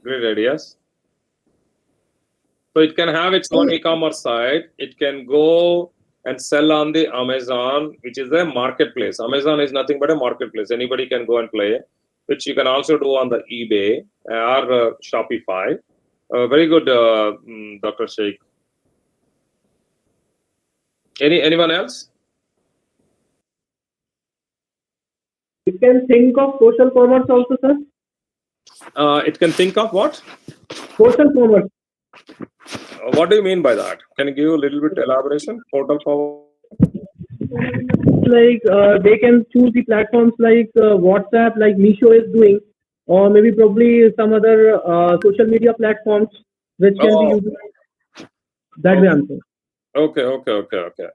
Great ideas. So it can have its own e-commerce site. It can go and sell on the Amazon, which is a marketplace. Amazon is nothing but a marketplace. Anybody can go and play, which you can also do on the eBay or Shopify. Very good, Dr. Sheikh. Anyone else? You can think of social commerce also, sir. It can think of what? Social commerce. What do you mean by that? Can you give a little bit elaboration? Portal for Like they can choose the platforms like WhatsApp, like Meesho is doing, or maybe probably some other social media platforms which can be used. That way, I'm saying. Okay.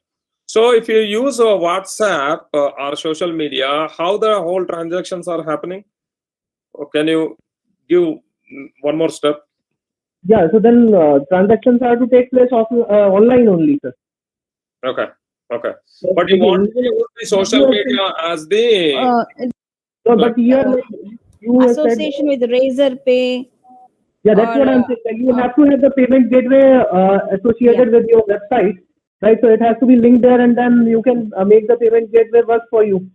So if you use WhatsApp or social media, how the whole transactions are happening? Or can you give one more step? Yeah, so then transactions are to take place online only, sir. Okay. But you want to use the social media as the... No, but here like, you association with Razorpay. Yeah, that's what I'm saying. Like, you have to have the payment gateway associated with your website, right? So it has to be linked there, and then you can make the payment gateway work for you.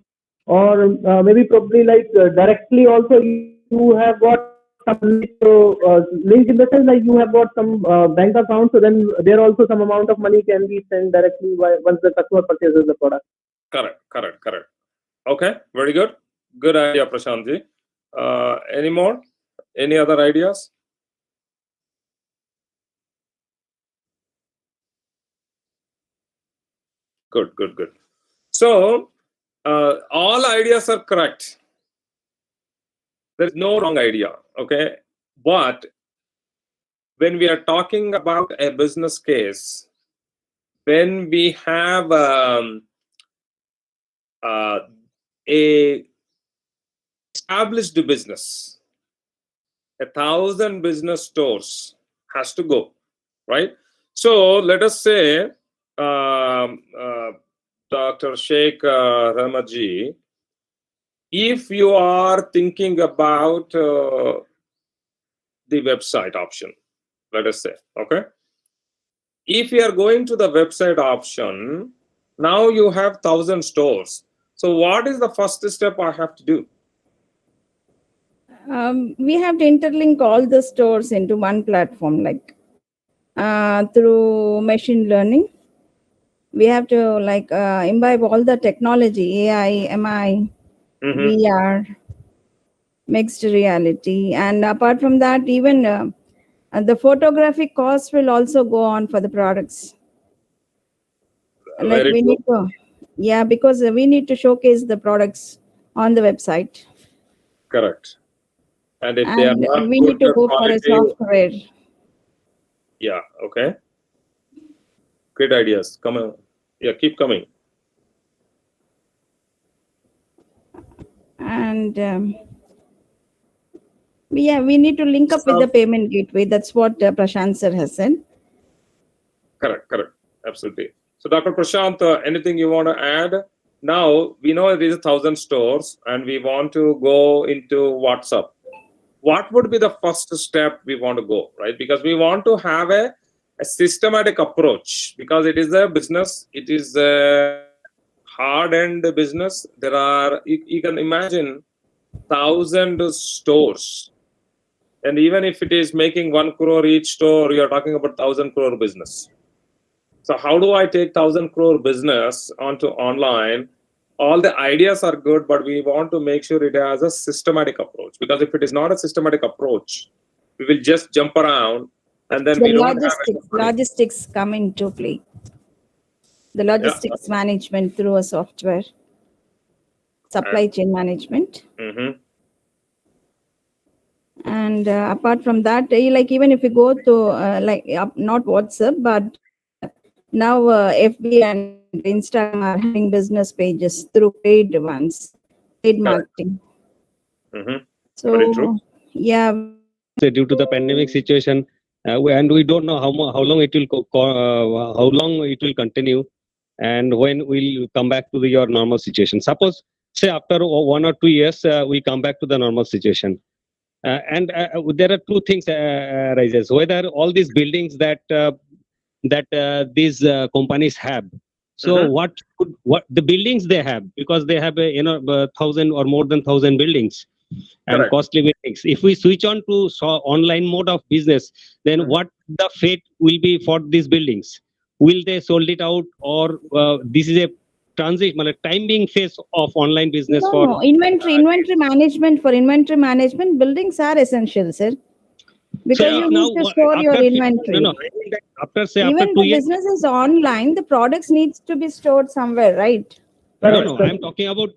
Or maybe probably like directly also you have got some link in the sense like you have got some bank account, so then there also some amount of money can be sent directly once the customer purchases the product. Correct. Okay, very good. Good idea, Prashantji. Any more? Any other ideas? Good. So, all ideas are correct. There is no wrong idea, okay? But when we are talking about a business case, when we have a established business, 1,000 business stores has to go, right? So let us say, Dr. Sheikh Ramaji, if you are thinking about the website option, let us say, okay? If you are going to the website option, now you have 1,000 stores. So what is the first step I have to do? We have to interlink all the stores into one platform, like through machine learning. We have to imbibe all the technology, AI, MI, VR, mixed reality. And apart from that, even the photographic cost will also go on for the products. Like Very we good. need to, yeah, because we need to showcase the products on the website. Correct. And if they are And not we good need to go for a quality, software. yeah, okay. Great ideas. Come on. Yeah, keep coming. And we need to link up with the payment gateway. That's what Prashant sir has said. Correct, correct. Absolutely. So Dr. Prashant, anything you want to add? Now, we know it is 1,000 stores and we want to go into WhatsApp. What would be the first step we want to go, right? Because we want to have a systematic approach, because it is a business, it is a hard-end business. There are, you can imagine 1,000 stores. And even if it is making 1 crore each store, you're talking about 1,000 crore business. So how do I take 1,000 crore business onto online? All the ideas are good, but we want to make sure it has a systematic approach. Because if it is not a systematic approach, we will just jump around and then The we don't have logistics come into play. The logistics management through a software, supply chain management. And apart from that, like even if you go to not WhatsApp, but now FB and Instagram are having business pages through paid ones, paid marketing. So very true. Yeah. So due to the pandemic situation, and we don't know how long it will how long it will continue, and when we'll come back to your normal situation. Suppose, say after 1 or 2 years, we come back to the normal situation. And there are two things arises: whether all these buildings that these companies have. So what the buildings they have, because they have 1,000 or more than 1,000 buildings and Correct. costly buildings. If we switch on to online mode of business, then what the fate will be for these buildings? Will they sold it out, or this is a transition, a time being phase of online business for No, inventory management. For inventory management, buildings are essential, sir. Because you need to store your inventory. No, I think that after 2 Even the years. business is online, the products needs to be stored somewhere, right? No, I'm talking about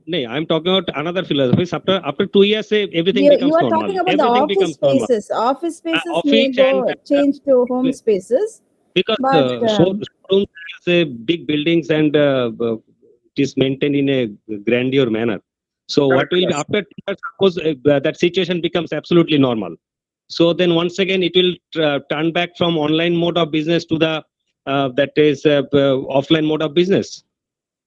another philosophy. After 2 years, everything becomes You are normal. talking about Everything the office becomes normal. spaces. Office spaces may Office go and change to home spaces. because But showrooms is a big buildings and it is maintained in a grandeur manner. So what will be after 2 years, suppose that situation becomes absolutely normal. So then once again it will turn back from online mode of business to the that is offline mode of business.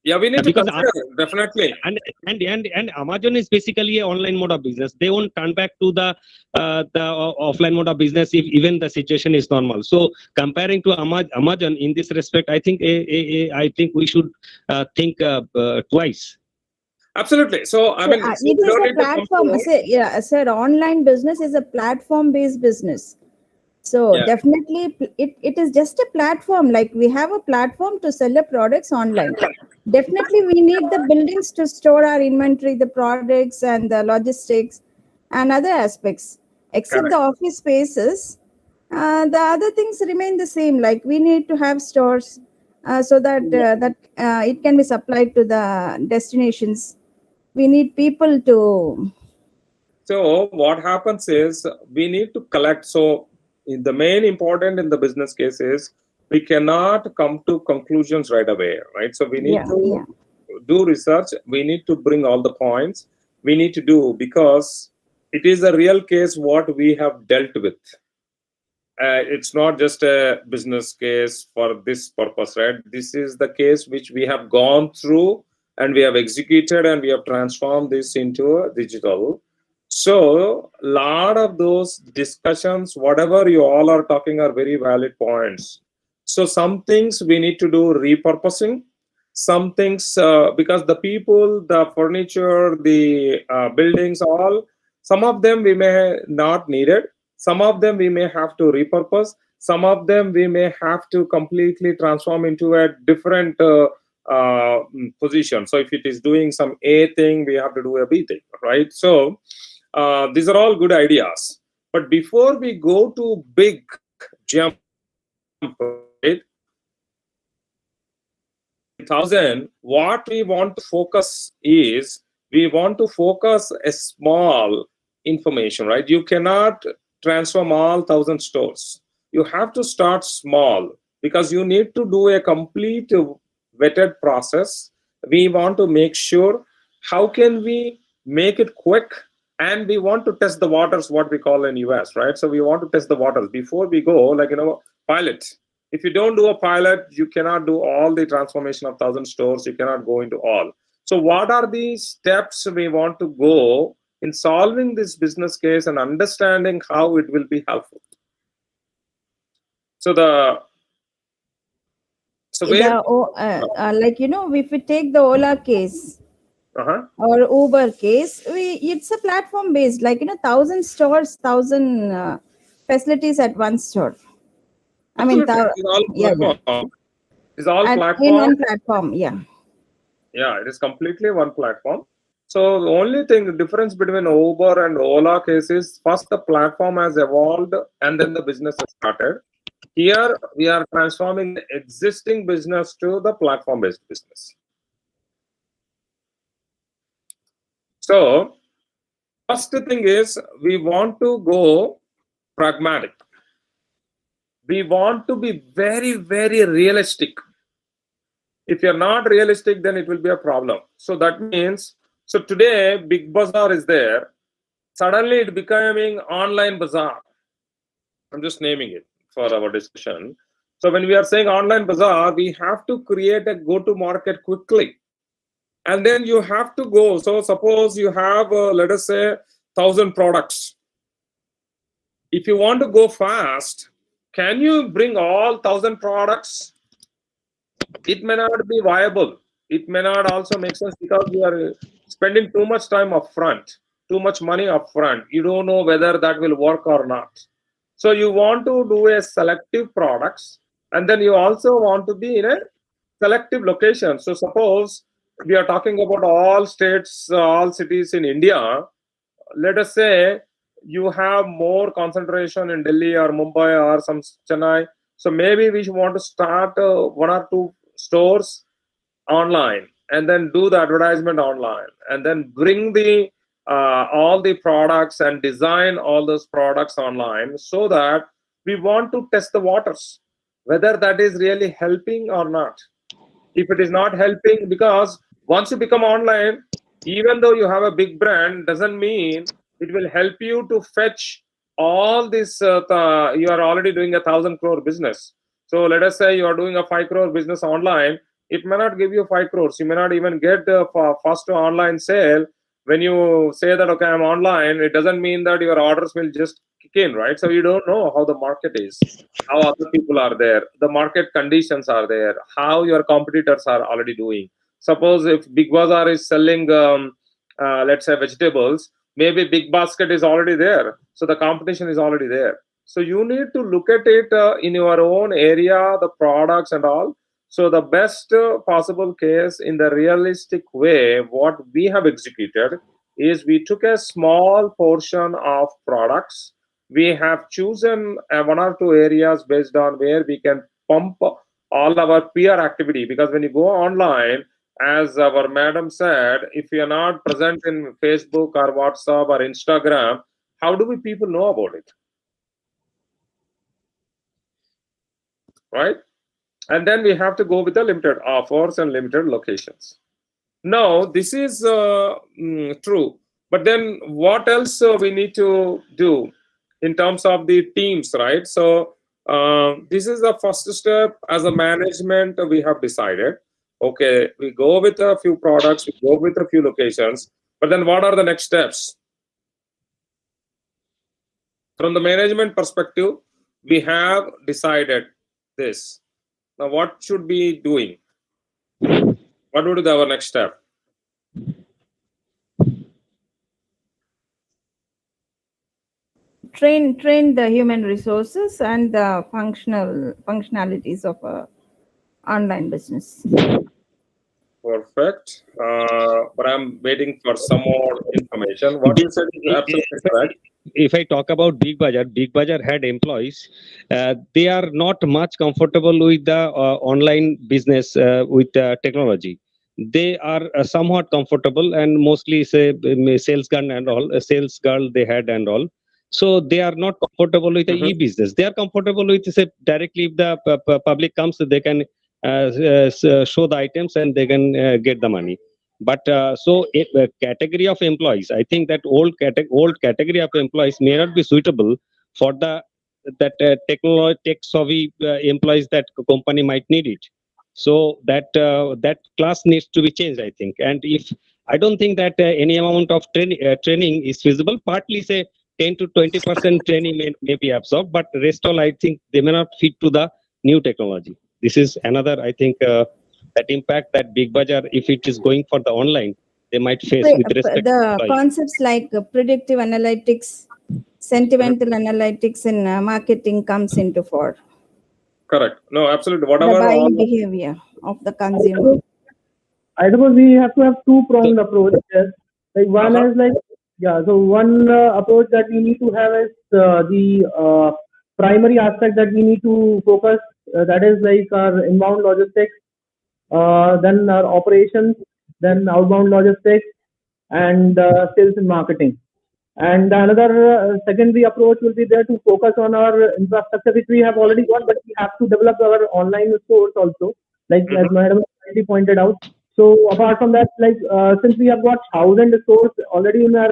Yeah, we need to Because consider it, definitely. And Amazon is basically an online mode of business. They won't turn back to the offline mode of business if even the situation is normal. So comparing to Amazon in this respect, I think we should think twice. Absolutely. So I mean, it is a platform. I said online business is a platform-based business. So Yeah. definitely, it is just a platform. Like we have a platform to sell the products online. Definitely, we need the buildings to store our inventory, the products, and the logistics, and other aspects. Except the office spaces, the other things remain the same. Like we need to have stores so that it can be supplied to the destinations. We need people to. So what happens is we need to collect. So the main important in the business case is we cannot come to conclusions right away, right? So we need to do research. We need to bring all the points. We need to do, because it is a real case what we have dealt with. it's not just a business case for this purpose, right? This is the case which we have gone through and we have executed and we have transformed this into a digital. So a lot of those discussions, whatever you all are talking, are very valid points. So some things we need to do repurposing, some things because the people, the furniture, the buildings, all, some of them we may not need it. Some of them we may have to repurpose. Some of them we may have to completely transform into a different position. So if it is doing some A thing, we have to do a B thing, right? So these are all good ideas. But before we go to big jump, right, 1,000, what we want to focus is, we want to focus a small information, right? You cannot transform all 1,000 stores. You have to start small because you need to do a complete vetted process. We want to make sure how can we make it quick, and we want to test the waters, what we call in US, right? So we want to test the waters before we go, like, pilot. If you don't do a pilot, you cannot do all the transformation of 1,000 stores. You cannot go into all. So what are the steps we want to go in solving this business case and understanding how it will be helpful? So like, if we take the Ola case, or Uber case, it's a platform based, like 1,000 stores, 1,000 facilities at one store. I mean, it's all platform. It's all platform. In one platform, yeah. Yeah, it is completely one platform. So the only thing, the difference between Uber and Ola case is, first the platform has evolved and then the business has started. Here we are transforming the existing business to the platform-based business. So first thing is, we want to go pragmatic. We want to be very, very realistic. If you're not realistic, then it will be a problem. So that means, so today Big Bazaar is there. Suddenly it becoming online bazaar. I'm just naming it for our discussion. So when we are saying online bazaar, we have to create a go-to-market quickly. And then you have to go. So suppose you have, let us say, 1,000 products. If you want to go fast, can you bring all 1,000 products? It may not be viable. It may not also make sense because you are spending too much time up front, too much money up front. You don't know whether that will work or not. So you want to do a selective products, and then you also want to be in a selective location. So suppose we are talking about all states, all cities in India. Let us say you have more concentration in Delhi or Mumbai or some Chennai. So maybe we should want to start 1 or 2 stores online, and then do the advertisement online, and then bring the all the products and design all those products online, so that we want to test the waters, whether that is really helping or not. If it is not helping, because once you become online, even though you have a big brand, doesn't mean it will help you to fetch all this. You are already doing 1,000 crore business. So let us say you are doing a 5 crore business online. It may not give you 5 crores. You may not even get the first online sale. When you say that, okay, I'm online, it doesn't mean that your orders will just kick in, right? So you don't know how the market is, how other people are there, the market conditions are there, how your competitors are already doing. Suppose if Big Bazaar is selling, let's say, vegetables, maybe Big Basket is already there. So the competition is already there. So you need to look at it in your own area, the products and all. So the best possible case in the realistic way, what we have executed is, we took a small portion of products. We have chosen 1 or 2 areas based on where we can pump all our peer activity. Because when you go online, as our madam said, if you are not present in Facebook or WhatsApp or Instagram, how do we people know about it? Right? And then we have to go with the limited offers and limited locations. Now, this is true. But then what else we need to do? in terms of the teams, right? So this is the first step. As a management, we have decided, okay, we go with a few products, we go with a few locations, but then what are the next steps? From the management perspective, we have decided this. Now, what should we be doing? What would be our next step? Train the human resources and the functionalities of a online business. Perfect. But I'm waiting for some more information. What you said is absolutely correct. If I talk about Big Bazaar had employees. They are not much comfortable with the online business with technology. They are somewhat comfortable, and mostly say sales girl they had and all. So they are not comfortable with the e-business. They are comfortable with, say, directly if the public comes, they can show the items and they can get the money. But so a category of employees, I think that old category of employees may not be suitable for that tech savvy employees that company might need it. So that class needs to be changed, I think. And if I don't think that any amount of training is feasible, partly say 10 to 20% training may be absorbed, but rest all I think they may not fit to the new technology. This is another, I think, that impact that Big Bazaar, if it is going for the online, they might face with respect The to concepts like predictive analytics, sentimental analytics in marketing comes into fore. Correct. No, absolutely. The Whatever. buying behavior of the consumer. I suppose we have to have two-pronged approach here. Like one is like, so one approach that we need to have is the primary aspect that we need to focus, that is like our inbound logistics, then our operations, then outbound logistics, and sales and marketing. And another secondary approach will be there to focus on our infrastructure, which we have already got, but we have to develop our online stores also, like as Madam already pointed out. So apart from that, like since we have got 1,000 stores already in our